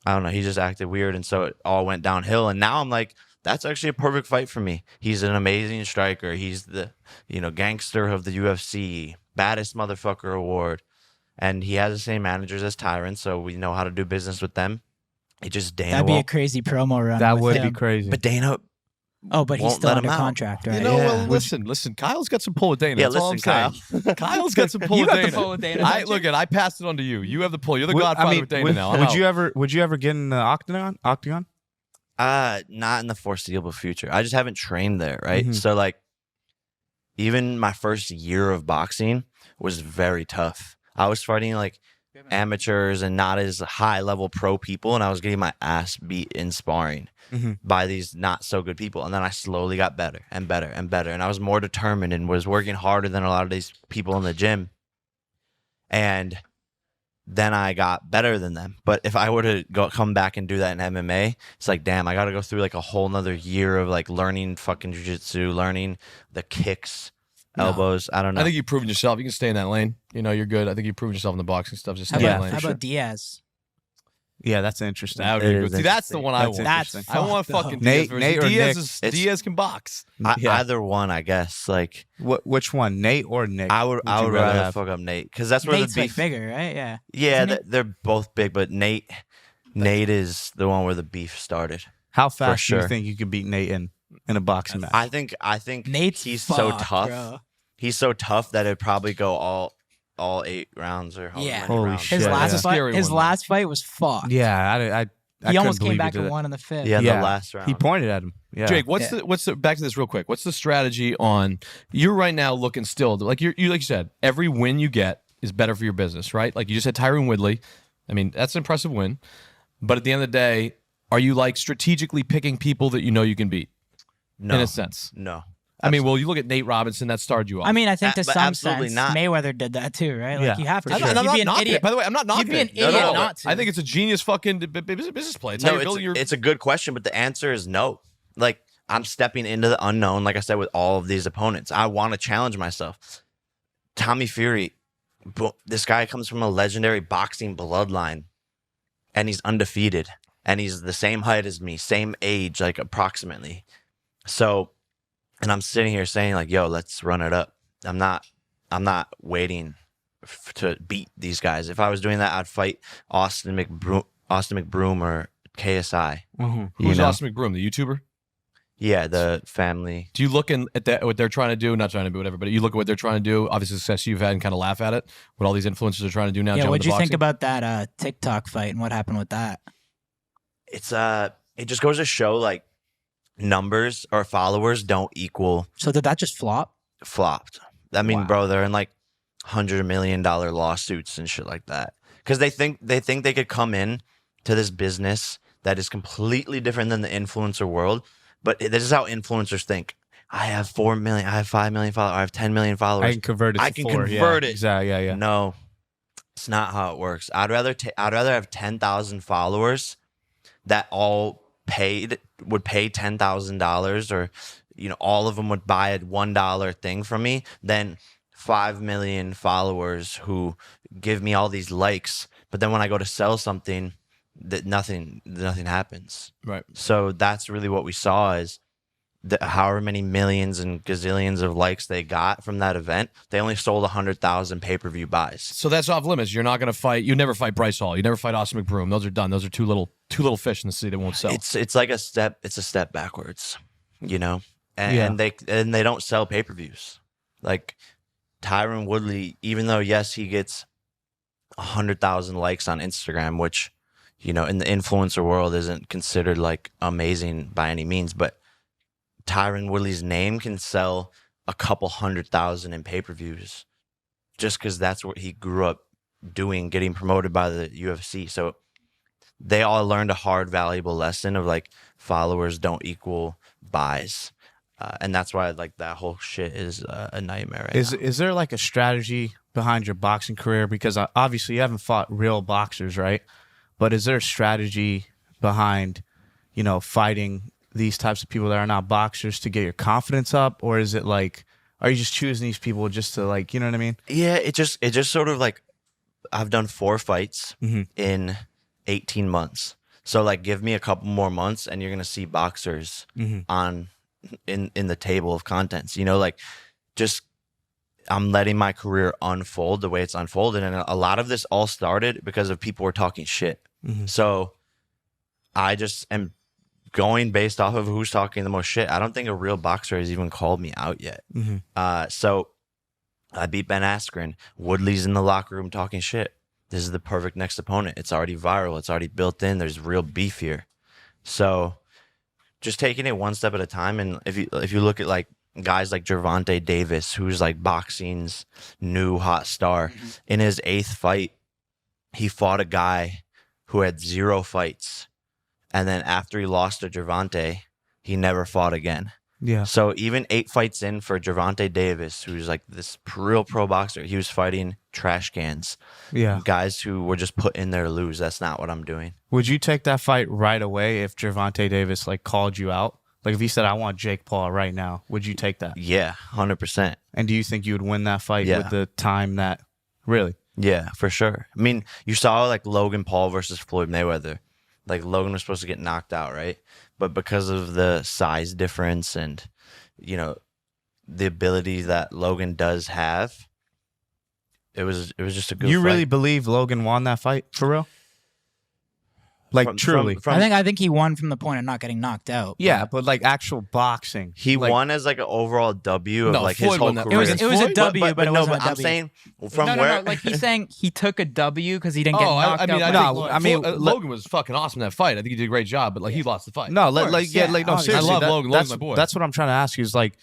I don't know, he just acted weird, and so it all went downhill. And now I'm like, that's actually a perfect fight for me. He's an amazing striker. He's the, you know, gangster of the UFC, baddest motherfucker award, and he has the same managers as Tyron, so we know how to do business with them. It just Dana That'd be a won't. crazy promo run. That with would be him. crazy. But Dana, Oh, but he's won't still let him under out. contract, right? You know, Yeah. well, listen. Kyle's got some pull with Dana. yeah, That's all listen, I'm saying. Kyle's got some pull You with got Dana. the pull with Dana, I don't you? look at. I passed it on to you. You have the pull. You're the Would- godfather with Dana now. I'm would out. you ever get in the octagon? not in the foreseeable future. I just haven't trained there, right? Mhm. So like, even my first year of boxing was very tough. I was fighting like amateurs and not as high level pro people, and I was getting my ass beat in sparring Mhm. by these not so good people. And then I slowly got better and better and better, and I was more determined and was working harder than a lot of these people in the gym. And then I got better than them. But if I were to come back and do that in MMA, it's like, damn, I got to go through like a whole nother year of like learning fucking jiu-jitsu, learning the kicks, elbows. I don't know. I think you've proven yourself. You can stay in that lane. You know, you're good. I think you've proven yourself in the boxing stuff. Just How stay in about, that lane. how about Diaz? Yeah, that's interesting. That would It be is good. See, that's the interesting. one I That's want. That's interesting. I want fucked up. fucking Nate- Diaz versus Nate or Diaz. Nick? Is, It's- Diaz can box. Yeah. Either one, I guess. Like Which one, Nate or Nick? I would you rather have? fuck up Nate, because that's where Nate's the like beef. bigger, right? Yeah. Yeah, Isn't he? they're both big, but Nate is the one where the beef started. How fast do sure. you think you could beat Nate in a boxing match? I think Nate's he's so fucked, tough. bro. He's so tough that it'd probably go all 8 rounds or however Yeah. many Holy rounds. shit. His Yeah, last that's a fight, scary his one, last fight was fucked. Yeah, I He almost couldn't came believe back he did and that. won in the fifth. Yeah, Yeah. the last round. He pointed at him. Yeah. Jake, what's Yeah. the back to this real quick? What's the strategy on? You're right now looking still like you like you said. Every win you get is better for your business, right? Like you just had Tyron Woodley. I mean, that's an impressive win. But at the end of the day, are you like strategically picking people that you know you can beat? no, In a sense. no. I mean, well, you look at Nate Robinson, that started you off. I mean, I think to But some absolutely sense, not. Mayweather did that too, right? Like Yeah, you have to. for I'm sure. not You'd be an knocking it. idiot. By the way, I'm not knocking You'd be an it. idiot No. not to. I think it's a genius fucking business play. It's how No, you're building your. it's a good question, but the answer is no. Like, I'm stepping into the unknown, like I said, with all of these opponents. I want to challenge myself. Tommy Fury, this guy comes from a legendary boxing bloodline, and he's undefeated, and he's the same height as me, same age, like approximately. So, and I'm sitting here saying like, yo, let's run it up. I'm not waiting to beat these guys. If I was doing that, I'd fight Austin McBroom or KSI. Mhm. Who's you know? Austin McBroom, the YouTuber? Yeah, the family. Do you look at that, what they're trying to do? Not trying to be whatever, but you look at what they're trying to do. Obviously, success you've had, and kind of laugh at it. What all these influencers are trying to do now. Yeah, jump what'd into you think boxing. about that TikTok fight and what happened with that? It's it just goes to show like numbers or followers don't equal So did that just flop? flopped. I mean, Wow. bro, they're in like $100 million lawsuits and shit like that because they think they could come in to this business that is completely different than the influencer world. But this is how influencers think. I have 4 million. I have 5 million followers. I have 10 million followers. I can convert it. I to can 4, convert yeah. it. Exactly. Yeah. No, it's not how it works. I'd rather have 10,000 followers that all would pay $10,000, or all of them would buy a $1 thing from me, than 5 million followers who give me all these likes, but then when I go to sell something, that nothing happens. Right. So that's really what we saw is however many millions and gazillions of likes they got from that event, they only sold 100,000 pay-per-view buys. So that's off limits. You're not going to fight. You never fight Bryce Hall. You never fight Austin McBroom. Those are done. Those are two little fish in the sea that won't sell. It's like a step backwards, and Yeah. they don't sell pay-per-views. Like Tyron Woodley, even though yes he gets 100,000 likes on Instagram, which in the influencer world isn't considered like amazing by any means, but Tyron Woodley's name can sell a couple 100,000 in pay-per-views just because that's what he grew up doing, getting promoted by the UFC. So they all learned a hard, valuable lesson of like followers don't equal buys. And that's why like that whole shit is a nightmare right now. Is there like a strategy behind your boxing career? Because obviously you haven't fought real boxers, right? But is there a strategy behind, fighting these types of people that are not boxers to get your confidence up? Or is it like, are you just choosing these people just to like, you know what I mean? Yeah, it just sort of like, I've done 4 fights in 18 months. So like give me a couple more months and you're going to see boxers on in the table of contents, like just I'm letting my career unfold the way it's unfolded. And a lot of this all started because of people were talking shit. So I just am going based off of who's talking the most shit. I don't think a real boxer has even called me out yet. So I beat Ben Askren. Woodley's in the locker room talking shit. This is the perfect next opponent. It's already viral. It's already built in. There's real beef here. So just taking it one step at a time. And if you look at like guys like Gervonta Davis, who's like boxing's new hot star, in his 8th fight, he fought a guy who had 0 fights. And then after he lost to Gervonta, he never fought again. Yeah. So even 8 fights in for Gervonta Davis, who's like this real pro boxer, he was fighting trash cans. Yeah. Guys who were just put in there to lose. That's not what I'm doing. Would you take that fight right away if Gervonta Davis like called you out? Like if he said, I want Jake Paul right now, would you take that? Yeah, 100%. And do you think you would win that fight Yeah. with the time that really? Yeah, for sure. I mean, you saw like Logan Paul versus Floyd Mayweather. Like Logan was supposed to get knocked out, right? But because of the size difference and, the ability that Logan does have, it was just a good You fight. really believe Logan won that fight for real? Like truly? I think he won from the point of not getting knocked out. Yeah, but like actual boxing. He like, won as like an overall W of No, like Floyd his whole won that. career. It was a W, but it no, wasn't but a I'm W. saying from no, where like he's saying he took a W because he didn't get Oh, knocked out. I mean, Logan was fucking awesome in that fight. I think he did a great job, but like he lost the fight. No, Of course. no, obviously. seriously. I love Logan. Logan's That's, my boy. that's what I'm trying to ask you is like,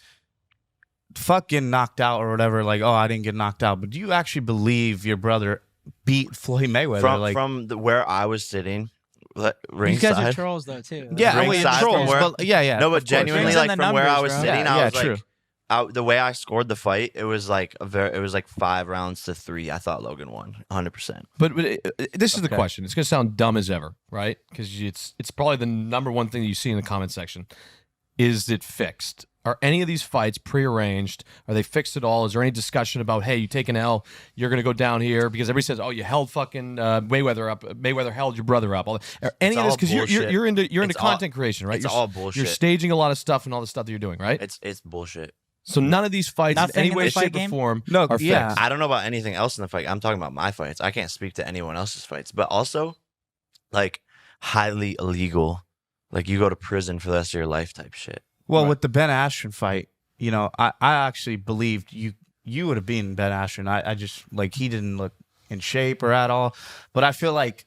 fuck getting knocked out or whatever. Like, oh, I didn't get knocked out. But do you actually believe your brother beat Floyd Mayweather? from where I was sitting, You ringside. guys are trolls though too. Yeah, ringside from trolls, where- but yeah. No, of but course. genuinely, Brings in like the from where I numbers, was bro. sitting, Yeah, I was true. like, the way I scored the fight, it was like it was like 5 rounds to 3. I thought Logan won 100%. But this is the Okay. question. It's going to sound dumb as ever, right? Because it's probably the number one thing that you see in the comment section. Is it fixed? Are any of these fights prearranged? Are they fixed at all? Is there any discussion about, hey, you take an L, you're going to go down here? Because everybody says, oh, you held fucking Mayweather up. Mayweather held your brother up. Are any It's of this? all Because you're bullshit. into It's all- content creation, right? it's You're, all bullshit. You're staging a lot of stuff and all the stuff that you're doing, right? It's bullshit. So none of these fights Nothing in any in way, the fight shape, or game? form No, are yeah. fixed. I don't know about anything else in the fight. I'm talking about my fights. I can't speak to anyone else's fights. But also, like, highly illegal. Like, you go to prison for the rest of your life type shit. Well, Right. with the Ben Askren fight, I actually believed you would have beaten Ben Askren. I just like he didn't look in shape or at all. But I feel like,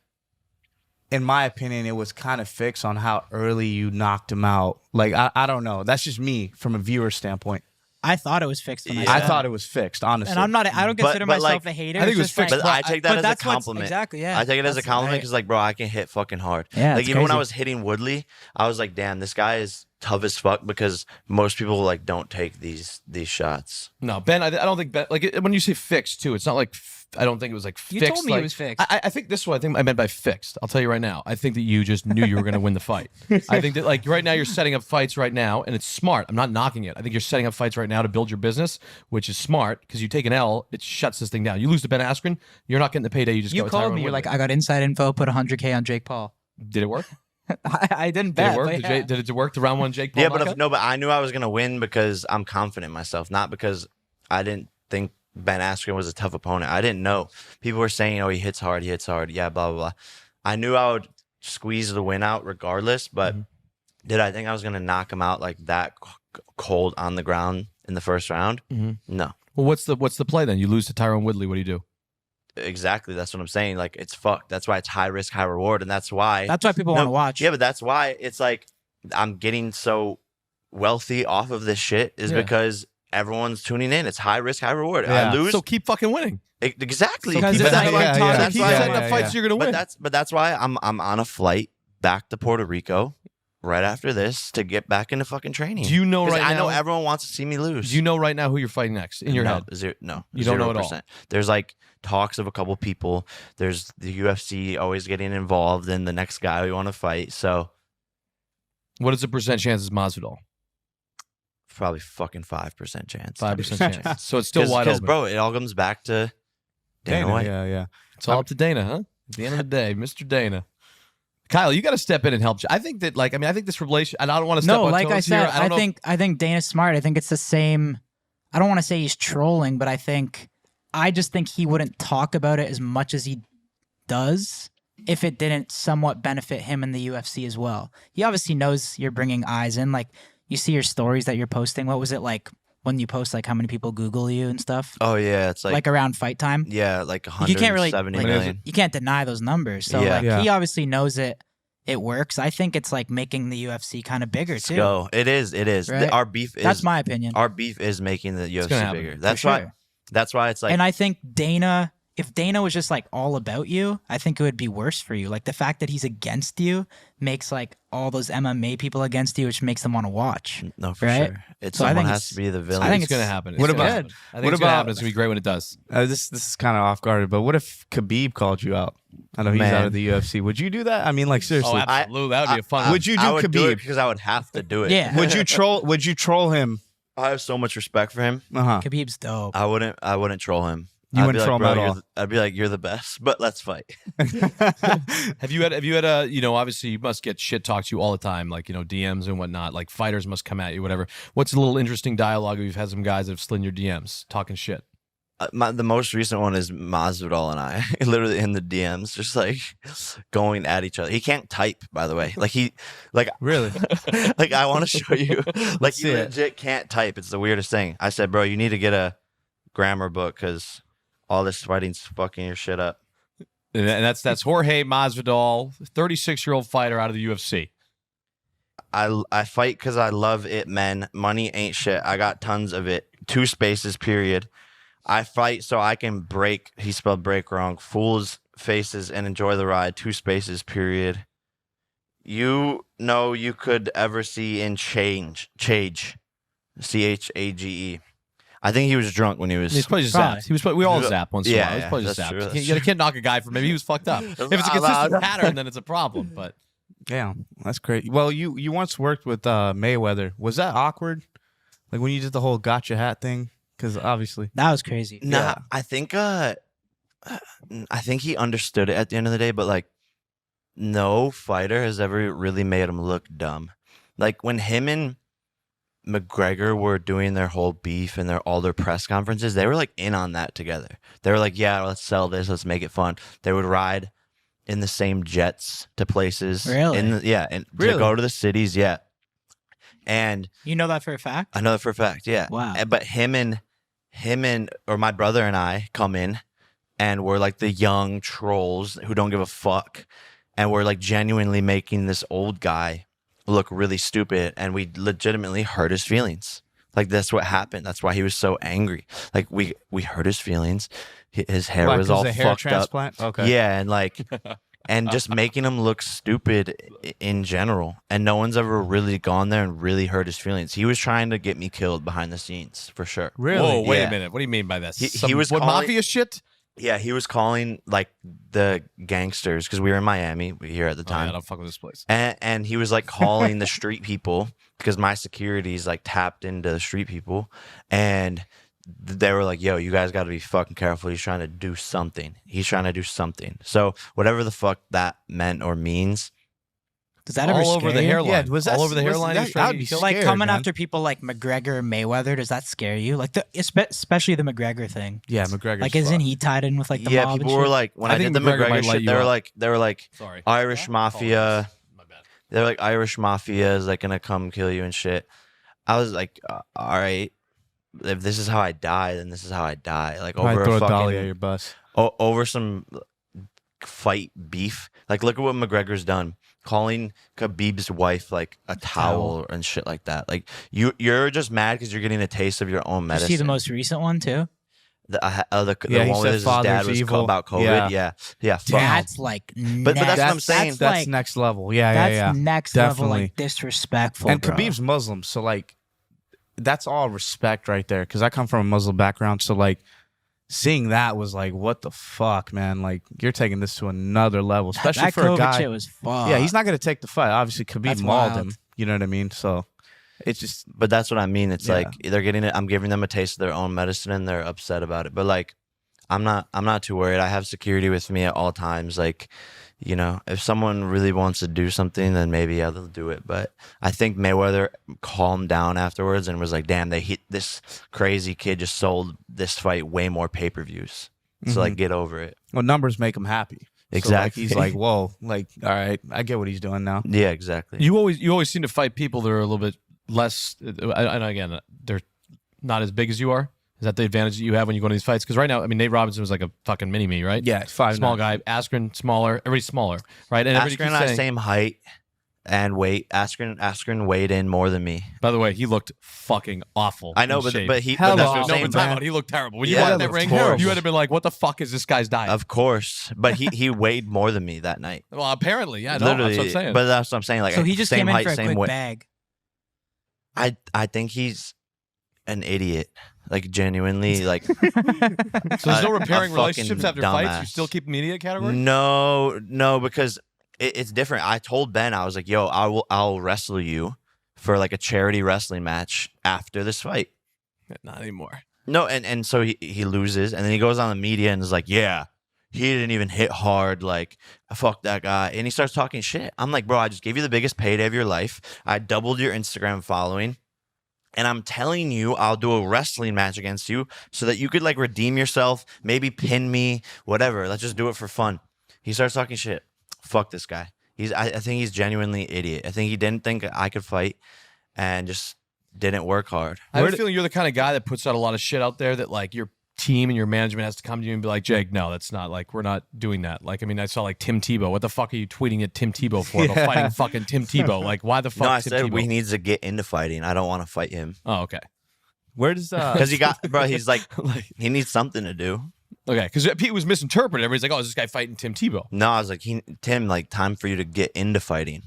in my opinion, it was kind of fixed on how early you knocked him out. Like I don't know. That's just me from a viewer standpoint. I thought it was fixed. When Yeah. I saw thought it. it was fixed, honestly. And I don't consider but, myself like, a hater. I think It's it was just like- fixed. But I take that but as a that's what's- compliment. Exactly, yeah. I take it as a That's compliment right. because, like, bro, I can hit fucking hard. Yeah, like, it's even when I crazy. was hitting Woodley, I was like, damn, this guy is tough as fuck because most people, like, don't take these shots. No, Ben, I don't think Ben, like when you say fixed too, it's not like I don't think it was like You fixed. told me it like- was fixed. I think this is what I think I meant by fixed. I'll tell you right now. I think that you just knew you were going to win the fight. I think that like right now you're setting up fights right now, and it's smart. I'm not knocking it. I think you're setting up fights right now to build your business, which is smart because you take an L, it shuts this thing down. You lose to Ben Askren, you're not getting the payday. You just You go. called Tyron me. You're like, Woodley. I got inside info. Put 100K on Jake Paul. Did it work? I didn't Did bet. it work? but Did, yeah. did it work? The round one Jake Paul? Yeah, but knockout? but I knew I was gonna win because I'm confident in myself, not because I didn't think Ben Askren was a tough opponent. I didn't know. People were saying, "Oh, he hits hard. He hits hard." Yeah, blah blah blah. I knew I would squeeze the win out regardless, but did I think I was gonna knock him out like that cold on the ground in the first round? No. Well, what's the play then? You lose to Tyron Woodley. What do you do? Exactly. That's what I'm saying. Like, it's fucked. That's why it's high risk, high reward, and that's why. That's why people want to watch. Yeah, but that's why it's like I'm getting so wealthy off of this shit is Yeah. because everyone's tuning in. It's high risk, high reward. Yeah. I lose. So keep fucking winning. Exactly. Because keep it's setting not like up- talking that's keep why- setting up yeah, fights yeah. you're gonna win. But that's why I'm on a flight back to Puerto Rico right after this to get back into fucking training. Do you know 'Cause right I now? know everyone wants to see me lose. Do you know right now who you're fighting next in your head? No, You don't know at all. 0%. There's like talks of a couple people. There's the UFC always getting involved in the next guy we want to fight. So What is the percent chances Masvidal? probably fucking 5% chance. 5% chance. So it's still wide Because open. bro, it all comes back to Dana White. Yeah. It's all up to Dana, huh? At the end of the day, Mr. Dana. Kyle, you got to step in and help. I think that, like, I think this relation. And I don't want to step No, on like toes I said, here. I think Dana's smart. I think it's the same. I don't want to say he's trolling, but I just think he wouldn't talk about it as much as he does if it didn't somewhat benefit him in the UFC as well. He obviously knows you're bringing eyes in. Like, you see your stories that you're posting. What was it like when you post like how many people Google you and stuff? Oh yeah, it's like Around fight time. yeah, like You can't really 170 like, million. you can't deny those numbers. So Yeah. like Yeah. he obviously knows it works. I think it's like making the UFC kind of bigger too. Go. It is. Right? Our beef is That's my opinion. our beef is making the gonna UFC happen, bigger. for That's sure. why. That's why it's like. And I think Dana, if Dana was just like all about you, I think it would be worse for you. Like the fact that he's against you makes like all those MMA people against you, which makes them want to watch. no, for right? sure. It's So I someone think has to be the villain. I think It's going to happen. What It's gonna about- happen. I think what it's going to about- happen. It's going to be great when it does. This is kind of off guard, but what if Khabib called you out? I know he's Man. out of the UFC. Would you do that? I mean, like seriously. Oh, absolutely. That would be a fun. Would you do I would do it Khabib? because I would have to do it. Yeah. Would you troll? Would you troll him? I have so much respect for him. Khabib's dope. I wouldn't troll him. You I'd wouldn't be troll him like, at "Bro, all." I'd be like, you're the best, but let's fight. Have you had a, obviously you must get shit talked to you all the time, like, DMs and whatnot, like fighters must come at you, whatever. What's a little interesting dialogue? You've had some guys that have slid in your DMs talking shit. The most recent one is Masvidal and I, literally in the DMs, just like going at each other. He can't type, by the way. Really? Like I want to show you. Like see you it. legit can't type. It's the weirdest thing. I said, bro, you need to get a grammar book because all this fighting's fucking your shit up. And that's Jorge Masvidal, 36-year-old fighter out of the UFC. I fight because I love it, men. Money ain't shit. I got tons of it. 2 spaces, period. I fight so I can break. He spelled break wrong. Fools' faces and enjoy the ride. 2 spaces, period. You know you could ever see in Chage. Chage. I think he was drunk when he was. He's probably just Probably. zapped. We all zap once in a Yeah, while. He's yeah, probably just that's zapped. true, that's You true. can't knock a guy for maybe he was fucked up. If it's a consistent pattern, then it's a problem. But Yeah, that's great. Well, you once worked with Mayweather. Was that awkward? Like when you did the whole gotcha hat thing? Because obviously, That was crazy. Nah, Yeah. I think he understood it at the end of the day, but like no fighter has ever really made him look dumb. Like when him and McGregor were doing their whole beef and all their press conferences, they were like in on that together. They were like, yeah, let's sell this, let's make it fun. They would ride in the same jets to places. Really? And to Really? go to the cities, yeah. And You know that for a fact? I know that for a fact, yeah. Wow. But him and or my brother and I come in and we're like the young trolls who don't give a fuck. And we're like genuinely making this old guy look really stupid, and we legitimately hurt his feelings. Like that's what happened. That's why he was so angry. Like we hurt his feelings. His hair Why, was 'cause all the hair fucked transplant? up. Okay. Yeah, and like and just making him look stupid in general. And no one's ever really gone there and really hurt his feelings. He was trying to get me killed behind the scenes for sure. Really? whoa, wait Yeah. a minute. What do you mean by this? He was calling- mafia shit. Yeah, he was calling like the gangsters because we were in Miami here at the Oh, yeah, I time. don't fuck with this place. And he was like calling the street people because my security's like tapped into the street people. And they were like, yo, you guys got to be fucking careful. He's trying to do something. So whatever the fuck that meant or means. Does that ever All over scare the you? hairline. Yeah, was that- all over the was hairline. that- he was trying to I'd get be you killed? Like scared, coming man. after people like McGregor, Mayweather, does that scare you? Like especially the McGregor thing. Yeah, McGregor. Like, isn't he tied in with like the Yeah, mob? people and were shit? like, when I I, did think the McGregor McGregor might light shit, you they were like Sorry. Irish mafia. My bad. They're like Irish mafia is like gonna come kill you and shit. I was like, all right, if this is how I die, then this is how I die. Like Probably over throw a a dolly at fucking your bus. over some fight beef. Like look at what McGregor's done, calling Khabib's wife like a towel and shit like that. Like you're just mad because you're getting a taste of your own Did you medicine. see the most recent one too? Yeah, he one said with his dad father's was evil. about COVID. Yeah. Fuck. That's like But that's what I'm saying. That's like, next level. Yeah, that's yeah. next level, Definitely. like disrespectful. And bro. Khabib's Muslim, so like that's all respect right there. Because I come from a Muslim background, so like seeing that was like, what the fuck, man? Like you're taking this to another level, especially that for a COVID guy. shit was fucked. Yeah, he's not gonna take the fight. Obviously, Khabib That's mauled wild. him. You know what I mean? So it's just But that's what I mean. It's Yeah. like they're getting it. I'm giving them a taste of their own medicine, and they're upset about it. But like, I'm not too worried. I have security with me at all times. Like, you know, if someone really wants to do something, then maybe yeah, they'll do it. But I think Mayweather calmed down afterwards and was like, "Damn, they hit this crazy kid just sold this fight way more pay-per-views. So like, get over it." well, numbers make him happy. Exactly. So, like, he's like, whoa, like all right, I get what he's doing now. Yeah, exactly. You always seem to fight people that are a little bit less. And again, they're not as big as you are. Is that the advantage that you have when you go to these fights? Because right now, I mean, Nate Robinson was like a fucking mini me, right? Yeah, 5'9". Small guy. Askren smaller. Everybody's smaller, right? And everybody Askren and keeps I saying, same height and weight. Askren weighed in more than me. by the way, he looked fucking awful. I know, in but shape. but he. Hell But that's no, what I'm No, saying. but time out. He looked terrible. When you Yeah, walked in that looked ring, horrible. you had to be like, what the fuck is this guy's diet? Of course, but he weighed more than me that night. Well, apparently, yeah, no, that's what I'm saying. But that's what I'm saying. Like, so he just same came in height, for a same quick weight. bag. I think he's an idiot. Like genuinely, like so there's no a repairing fucking relationships after fights? You dumbass. still keep media category? no, because it's different. I told Ben, I was like, "Yo, I'll wrestle you for like a charity wrestling match after this fight." Not anymore. No, and so he loses, and then he goes on the media and is like, "Yeah, he didn't even hit hard. Like, fuck that guy." And he starts talking shit. I'm like, "Bro, I just gave you the biggest payday of your life. I doubled your Instagram following. And I'm telling you, I'll do a wrestling match against you so that you could like redeem yourself, maybe pin me, whatever. Let's just do it for fun." He starts talking shit. Fuck this guy. I think he's genuinely idiot. I think he didn't think I could fight and just didn't work hard. I have a feeling you're the kind of guy that puts out a lot of shit out there that like your team and your management has to come to you and be like, Jake, no, that's not like, we're not doing that. Like, I mean, I saw like Tim Tebow. What the fuck are you tweeting at Tim Tebow for? About fighting fucking Tim Tebow. Like, why the fuck? No, I Tim said Tebow? we need to get into fighting. I don't want to fight him Oh, okay. Where does because he got, bro. He's like, Like, he needs something to do. okay, because Pete was misinterpreted. Everybody's like, oh, is this guy fighting Tim Tebow? No, I was like, Tim, like, time for you to get into fighting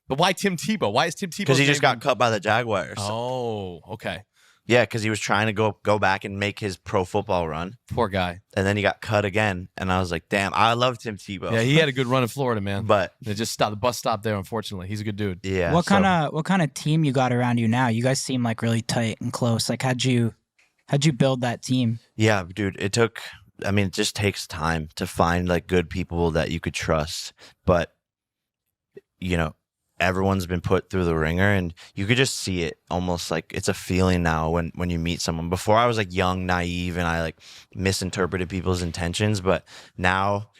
But why Tim Tebow? Why is Tim Tebow? because he just got cut by the Jaguars. Oh, okay. Yeah, because he was trying to go back and make his pro football run, Poor guy. and then he got cut again. And I was like, damn, I love Tim Tebow. Yeah, he had a good run in Florida, man. But They just stopped. The bus stopped there. Unfortunately, he's a good dude. yeah, What so- kind of team you got around you now? You guys seem like really tight and close. Like how'd you build that team? Yeah, dude, it just takes time to find like good people that you could trust. But, you know, everyone's been put through the ringer and you could just see it almost like it's a feeling now when you meet someone. Before I was like young, naive, and I like misinterpreted people's intentions. But now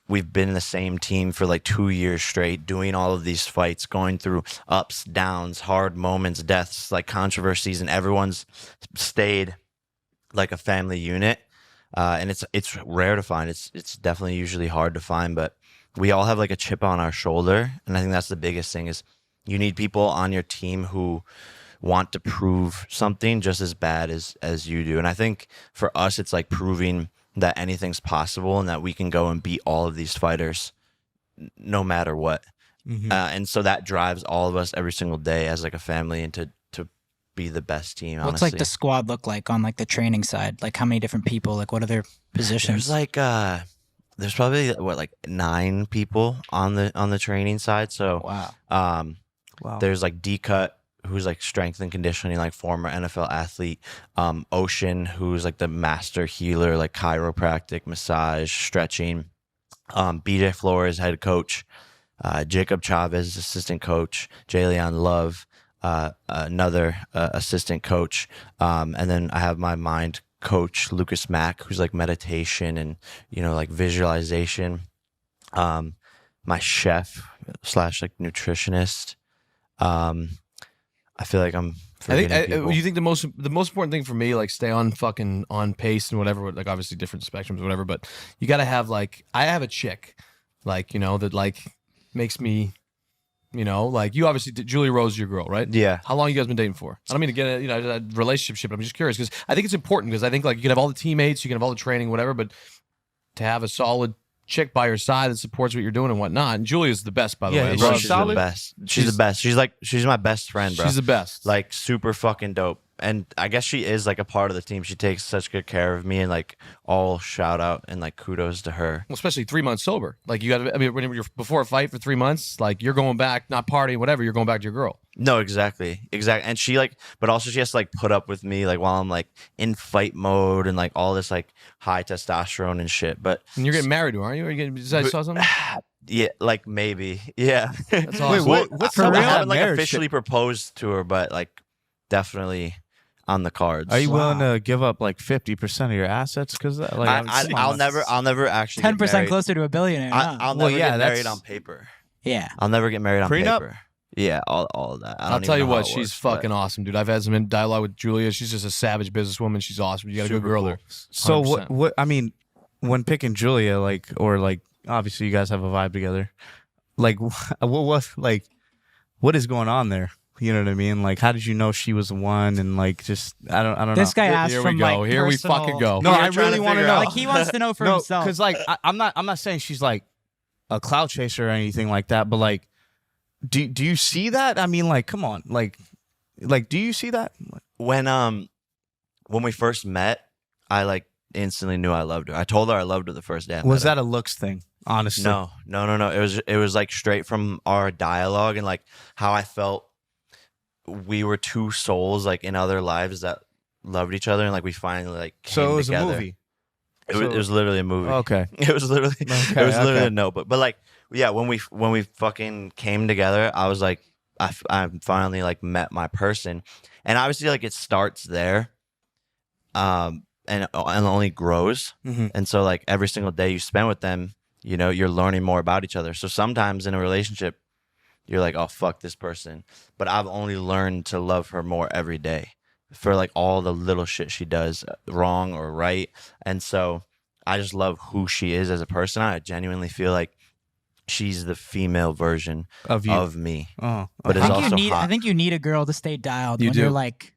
we've been in the same team for like 2 years straight, doing all of these fights, going through ups, downs, hard moments, deaths, like controversies, and everyone's stayed like a family unit. And it's rare to find. It's definitely usually hard to find, but we all have like a chip on our shoulder, and I think that's the biggest thing is you need people on your team who want to prove something just as bad as you do. And I think for us, it's like proving that anything's possible and that we can go and beat all of these fighters no matter what. Mm-hmm. And so that drives all of us every single day as like a family and to be the best team. What's Honestly, like the squad look like on like the training side? Like how many different people? Like what are their positions? there's like there's probably like 9 people on the training side. So wow. Wow. there's like D-Cut, who's like strength and conditioning, like former NFL athlete. Ocean, who's like the master healer, like chiropractic, massage, stretching. BJ Flores, head coach. Jacob Chavez, assistant coach. Jayleon Love, another assistant coach. And then I have my mind coach, Lucas Mack, who's like meditation and, you know, like visualization. My chef / like nutritionist. I feel like I'm forgetting people. You think the most important thing for me, like stay on fucking on pace and whatever, like obviously different spectrums, whatever, but you got to have like, I have a chick, like, you know, that like makes me You know, like you obviously Julia Rose, your girl, right? Yeah. How long you guys been dating for? I don't mean to get a relationship shit, but I'm just curious because I think it's important because I think like you can have all the teammates, you can have all the training, whatever, but to have a solid chick by your side that supports what you're doing and whatnot. And Julia's the best, by the Yeah, way. I is love she She's her. solid? the best. She's the best. She's my best friend, bro. She's the best. Like super fucking dope. And I guess she is like a part of the team. She takes such good care of me, and like all shout out and like kudos to her. Well, especially 3 months sober. Like you got to. I mean, when you're before a fight for 3 months, like you're going back, not partying, whatever. You're going back to your girl. No, exactly. And she like, but also she has to like put up with me like while I'm like in fight mode and like all this like high testosterone and shit. But And you're getting married to her, aren't you? Are you getting? I saw something. yeah, like maybe, yeah. That's Wait, awesome. what's I up with that haven't like marriage officially shit? proposed to her, but like definitely on the cards. Are you willing to give up like 50% of your assets because like I'll never actually get 10% married. closer to a billionaire. huh? I'll Well, never yeah, get married that's- on paper. Yeah. I'll never get married on Prenup? paper. Yeah, all of that. I I'll don't tell even you know how what, it she's works, but- fucking awesome, dude. I've had some dialogue with Julia. She's just a savage businesswoman. She's awesome. You got a good Super girl cool. there. So 100%. what I mean, when picking Julia, like or like obviously you guys have a vibe together. Like what is going on there? You know what I mean? Like how did you know she was the one? And like just I don't This know. guy asked Here we from go. like Here we personal- fucking go. No, You're I trying really to want to figure know. out. Like he wants to know for No, himself. because like I'm not saying she's like a clout chaser or anything like that, but like do you see that? I mean, like, come on, like do you see that? When we first met, I like instantly knew I loved her. I told her I loved her the first day. I Was met her. that a looks thing? Honestly, No. It was like straight from our dialogue and like how I felt. We were two souls like in other lives that loved each other, and like we finally like came So it was together. a movie. It was literally a movie. Okay. It was literally Okay, it was literally okay. a notebook. But like yeah, when we fucking came together, I was like I finally like met my person, and obviously like it starts there, and only grows. Mhm. And so like every single day you spend with them, you know, you're learning more about each other. So sometimes in a relationship, you're like, oh fuck this person, but I've only learned to love her more every day for like all the little shit she does wrong or right. And so I just love who she is as a person. I genuinely feel like she's the female version Of you. of me. Oh, But I it's think also you need. hot. I think you need a girl to stay dialed You when do. you're like,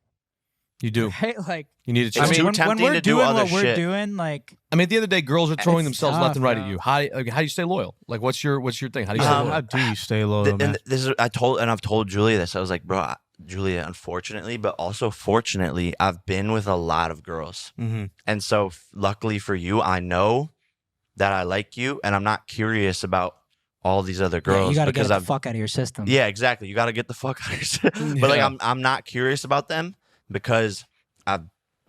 You do. right, like. You need to It's change. too when tempting we're to do doing other what we're shit. doing, like, I mean, at the end of the day, girls are throwing It's themselves left and right at tough, you. bro. How do you stay loyal? Like, what's your thing? How do you stay how loyal? do you stay loyal, Th- man? and this is I've told Julia this. I was like, bro, Julia, unfortunately, but also fortunately, I've been with a lot of girls. Mm-hmm. And so luckily for you, I know that I like you, and I'm not curious about all these other girls yeah, you got to get because the I've fuck out of your system. yeah, exactly. You got to get the fuck out of your shit. But like I'm not curious about them because I've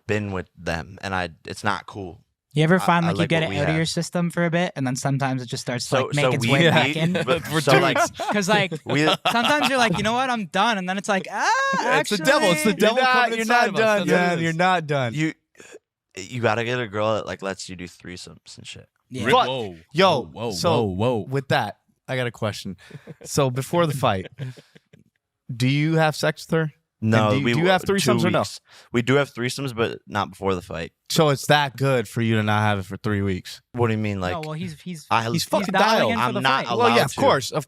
been with them, and it's not cool. You ever find I like you like get what it we out of have. your system for a bit, and then sometimes it just starts to like make its we way back meet, in? but- We're so like Because like we sometimes you're like, you know what, I'm done, and then it's like, It's the devil. It's the actually- devil coming You're inside not of us. done, That's what it man. is. You're not done. you got to get a girl that like lets you do threesomes and shit. Yeah. Fuck. Whoa. Yo, Whoa. so whoa. with that, I got a question. So before the fight, do you have sex with her? No, And do you have 2 threesomes or no? weeks. We do have threesomes, but not before the fight. So it's that good for you to not have it for 3 weeks? What do you mean? Like No, well, he's he's fucking dialing dialed. in for I'm the not fight. allowed Well, yeah, of to.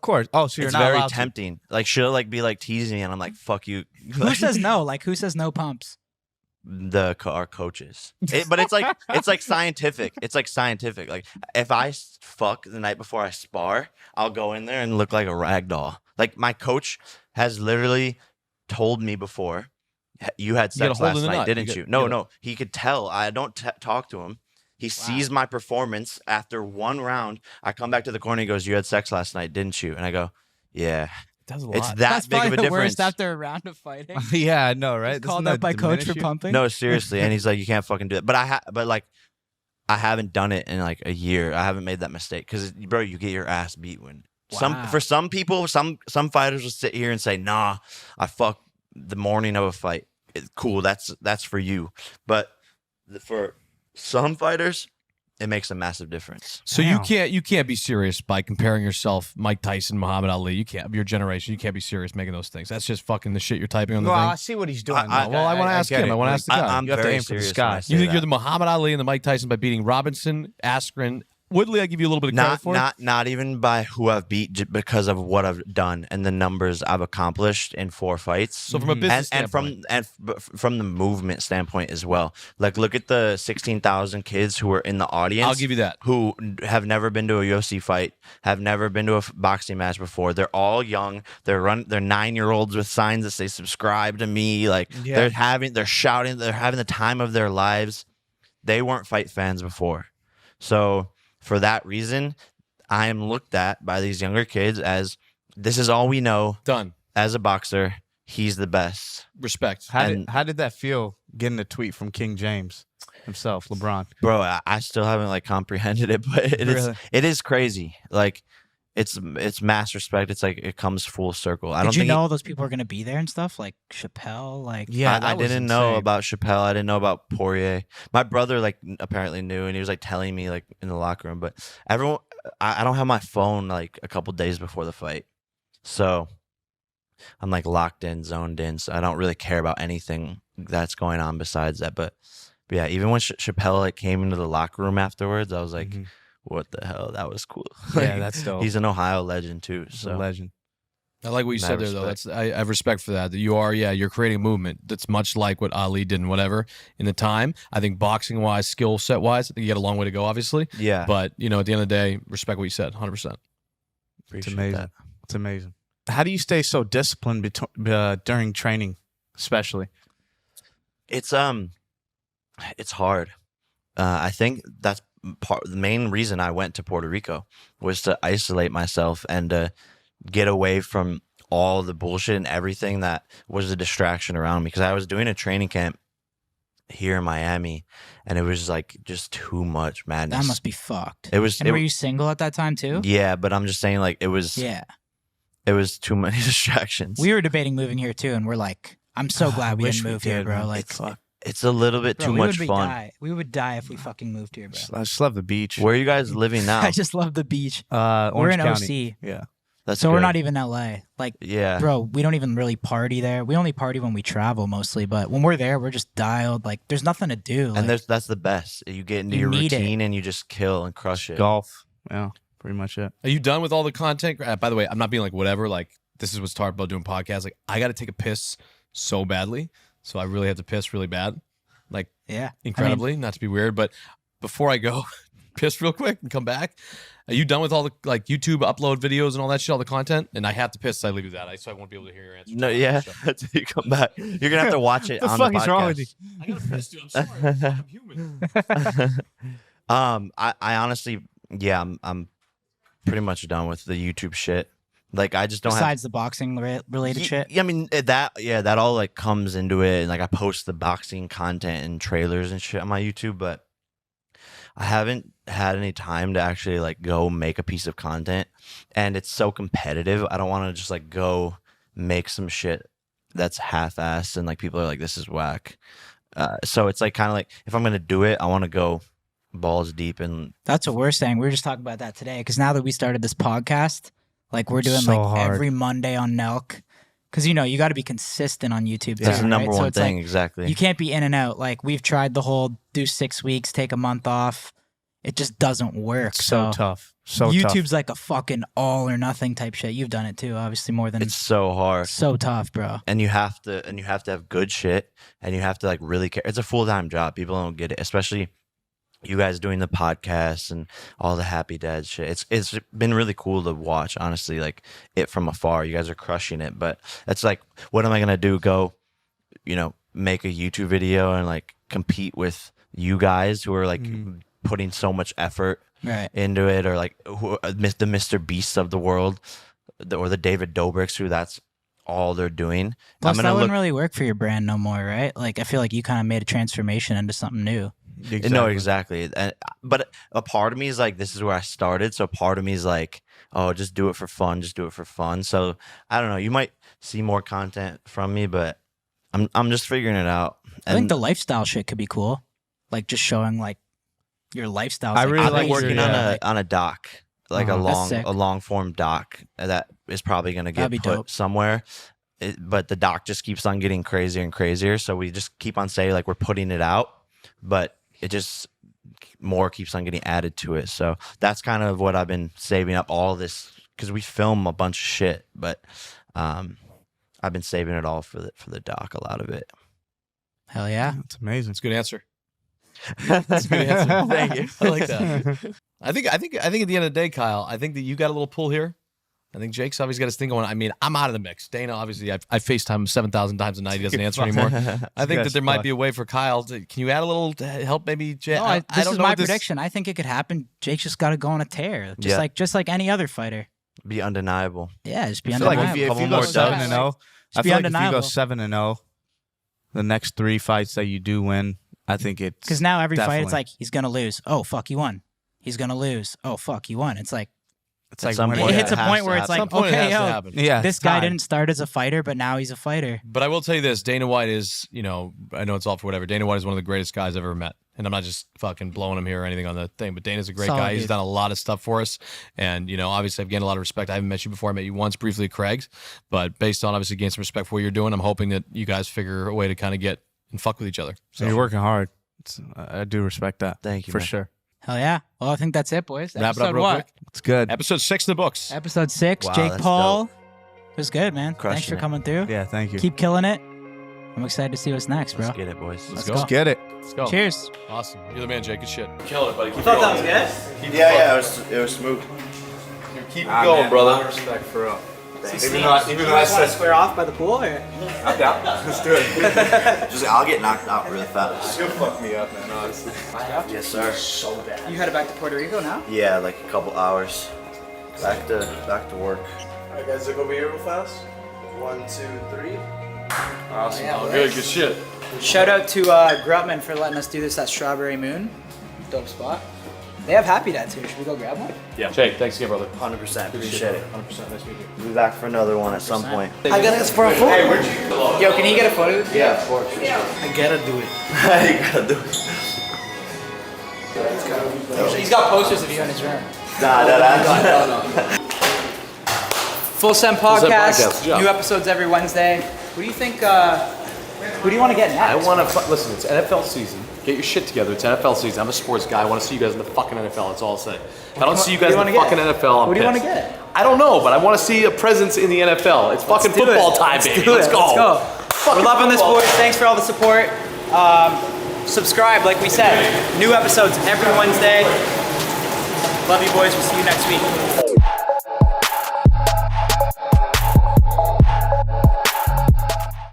course. Oh, so you're it's not very allowed to. tempting. Like she'll like be like teasing me, and I'm like, "Fuck you." Who says no? Like who says no pumps? Our coaches. But it's like scientific. It's like scientific. Like if I fuck the night before I spar, I'll go in there and look like a rag doll. Like my coach has literally told me before, you had You got a sex hole in last the night, nut. didn't You you? got- No, you got no. He could tell. I don't talk to him. He sees my performance after one round. I come back to the corner. He goes, "You had sex last night, didn't you?" And I go, "Yeah." That's a It's lot. that That's big probably of a the difference. worst after a round of fighting. Yeah, I know, right? He's called up by coach for pumping. No, seriously. And he's like, "You can't fucking do it." But I haven't done it in like a year. I haven't made that mistake because, bro, you get your ass beat when Wow. for some people, some fighters will sit here and say, "Nah, I fuck the morning of a fight. Cool, that's for you." But for some fighters, it makes a massive difference. So Damn. you can't be serious by comparing yourself Mike Tyson, Muhammad Ali. You can't. Your generation, you can't be serious making those things. That's just fucking the shit you're typing on the Well, I thing. see what he's doing. I- though. well, I want to ask get him. it. I want to ask the guy. I'm You have to very aim for the serious sky. when I say You think that. you're the Muhammad Ali and the Mike Tyson by beating Robinson, Askren, Woodley, I give you a little bit of credit for. Not even by who I've beat, because of what I've done and the numbers I've accomplished in 4 fights. So from a business standpoint. from the movement standpoint as well. Like, look at the 16,000 kids who were in the audience. I'll give you that. Who have never been to a UFC fight, have never been to a boxing match before. They're all young. They're 9-year-olds with signs that say "subscribe to me." Like, they're shouting, they're having the time of their lives. They weren't fight fans before. So for that reason, I am looked at by these younger kids as, this is all we know. Done. As a boxer, he's the best. Respect. How did that feel, getting a tweet from King James himself, LeBron? Bro, I still haven't like comprehended it, but it is crazy. Like, it's mass respect. It's like it comes full circle. Did you know all those people are gonna be there and stuff, like Chappelle? Like, yeah, I didn't know about Chappelle. I didn't know about Poirier. My brother like apparently knew, and he was like telling me like in the locker room. But everyone, I don't have my phone like a couple days before the fight, so I'm like locked in, zoned in. So I don't really care about anything that's going on besides that. But yeah, even when Chappelle like came into the locker room afterwards, I was like, what the hell? That was cool. Yeah, that's dope. He's an Ohio legend too. He's So a legend. I like what you said there, though. I have respect for that. That you're creating a movement that's much like what Ali did and whatever in the time. I think boxing wise, skill set wise, I think you got a long way to go, obviously. Yeah. But at the end of the day, respect what you said, 100%. It's amazing. It's amazing. How do you stay so disciplined during training, especially? It's hard. I think that's the main reason I went to Puerto Rico was to isolate myself and get away from all the bullshit and everything that was a distraction around me. Because I was doing a training camp here in Miami, and it was like just too much madness. that must be fucked. It was. And were you single at that time too? Yeah, but I'm just saying, like, it was. Yeah. It was too many distractions. We were debating moving here too, and we're like, I'm so glad we didn't move here, bro. Like, it's a little bit too much fun. We would die if we fucking moved here, bro. I just love the beach. Where are you guys living now? I just love the beach. We're We're in County. OC. Yeah. That's So good. we're not even LA. Like, Yeah. bro, we don't even really party there. We only party when we travel mostly, but when we're there, we're just dialed. Like, there's nothing to do. And Like, that's the best. You get into You your need it. routine and you just kill and crush it. Golf. Yeah, pretty much it. Are you done with all the content? By the way, I'm not being like whatever. Like, this is what's hard about doing podcasts. Like, I got to take a piss so badly. So I really have to piss really bad. Like, yeah. incredibly, not to be weird. But before I go, piss real quick and come back. Are you done with all the like YouTube upload videos and all that shit, all the content? And I have to piss, so I leave you that. So I won't be able to hear your answer. No, yeah. Until you come back. You're going to have to watch it on the podcast. What the fuck is wrong with you? I got to piss, dude. I'm sorry. I'm human. I honestly, yeah, I'm pretty much done with the YouTube shit. Like, I just don't Besides the boxing related shit. I mean, that all like comes into it. And like, I post the boxing content and trailers and shit on my YouTube, but I haven't had any time to actually like go make a piece of content. And it's so competitive. I don't want to just like go make some shit that's half-assed and like people are like, this is whack. So it's like kind of like, if I'm going to do it, I want to go balls deep. And That's what we're saying. We were just talking about that today because now that we started this podcast, like we're doing So like hard. every Monday on Nelk. Because, you got to be consistent on YouTube. that's too, the number right? So one it's thing. like, Exactly. you can't be in and out. Like, we've tried the whole do 6 weeks, take a month off. It just doesn't work. So tough. So YouTube's tough. like a fucking all or nothing type shit. You've done it too, obviously more than It's so hard. so tough, bro. And you have to have good shit, and you have to like really care. It's a full-time job. People don't get it, especially you guys doing the podcast and all the Happy Dad shit. It's been really cool to watch, honestly, like it from afar. You guys are crushing it, but it's like, what am I gonna do? Go, make a YouTube video and like compete with you guys who are like putting so much effort Right. into it, or like the Mr. Beasts of the world, or the David Dobrik's, who that's all they're doing. Plus, that wouldn't really work for your brand no more, right? Like, I feel like you kind of made a transformation into something new. No, exactly. But a part of me is like, this is where I started. So part of me is like, oh, just do it for fun. Just do it for fun. So I don't know. You might see more content from me, but I'm just figuring it out. I think the lifestyle shit could be cool. Like, just showing like your lifestyle. I really I've like been working your- on a doc, like That's sick. a long form doc that is probably going to That'd get be put dope. somewhere. But the doc just keeps on getting crazier and crazier. So we just keep on saying like we're putting it out, but it just more keeps on getting added to it. So that's kind of what I've been saving up all this, because we film a bunch of shit, but I've been saving it all for the doc, a lot of it. Hell yeah. That's amazing. That's a good answer. That's a good answer. Thank you. I like that. I think at the end of the day, Kyle, I think that you got a little pull here. I think Jake's obviously got his thing going. I mean, I'm out of the mix. Dana, obviously, I FaceTime him 7,000 times a night. He doesn't answer anymore. I think that there might be a way for Kyle. Can you add a little help, maybe, Jake? No, this is my prediction. I think it could happen. Jake's just got to go on a tear, just like any other fighter. Be undeniable. Yeah, just be I feel like undeniable. if you go 7-0, I feel like if you go 7-0, the next 3 fights that you do win, I think it's because now every fight definitely. it's like he's gonna lose. Oh fuck, he won. He's gonna lose. Oh fuck, he won. It's like some when point it hits a has point to where it's happen. like, Some point it okay, has to yo, happen. yeah, this guy time. didn't start as a fighter, but now he's a fighter. But I will tell you this, Dana White is, I know it's all for whatever. Dana White is one of the greatest guys I've ever met. And I'm not just fucking blowing him here or anything on the thing, but Dana's a great Solid guy. He's dude. done a lot of stuff for us. And, obviously I've gained a lot of respect. I haven't met you before. I met you once briefly at Craig's. But based on obviously gaining some respect for what you're doing, I'm hoping that you guys figure a way to kind of get and fuck with each other. So you're working hard. I do respect that. Thank you, for man. sure. Hell yeah. Well, I think that's it, boys. Wrap it up Episode real what? quick. It's good. Episode 6 in the books. Episode 6. Wow, Jake that's Paul. dope. It was good, man. Thanks Crushing for it. coming through. Yeah, thank you. Keep killing it. I'm excited to see what's next, bro. Let's get it, boys. Let's go. go. Let's get it. Let's go. Cheers. Awesome. You're the man, Jake. Good shit. Killing it, buddy. Keep Thought that was good. Yeah, it was smooth. Keep going, brother. Respect for real. Even though I want to square off by the pool, or I'm down. Let's do it. Just I'll get knocked out really fast. You'll fuck me up, man, honestly. Yes, sir. you headed back to Puerto Rico now? Yeah, like a couple hours. Back to work. Alright guys, look over here real fast. 1, 2, 3. Awesome. Yeah, Oh, boys. good shit. Shout out to Grutman for letting us do this at Strawberry Moon. Dope spot. They have Happy Dad too. Should we go grab one? Yeah. Jake, thanks again, brother. 100%. Appreciate it. 100%. Nice meeting you. We'll be back for another one at some point. I got this for a photo. Yo, can he get a photo? Yeah, of course. I gotta do it. You gotta do it. He's got posters of you in his room. Nah. Full Send Podcast, Podcast. good job. New episodes every Wednesday. Who do you think? Who do you want to get next? I want to listen. It's NFL season. Get your shit together. It's NFL season. I'm a sports guy. I want to see you guys in the fucking NFL. That's all I'll say. If I don't see you guys in the fucking NFL, I'm Who do you want to pissed. get? I don't know, but I want to see a presence in the NFL. It's fucking do it. football time, Let's baby. do it. Let's go. Let's go. Fucking We're loving this, football. boys. Thanks for all the support. Subscribe, like we said. New episodes every Wednesday. Love you, boys. We'll see you next week.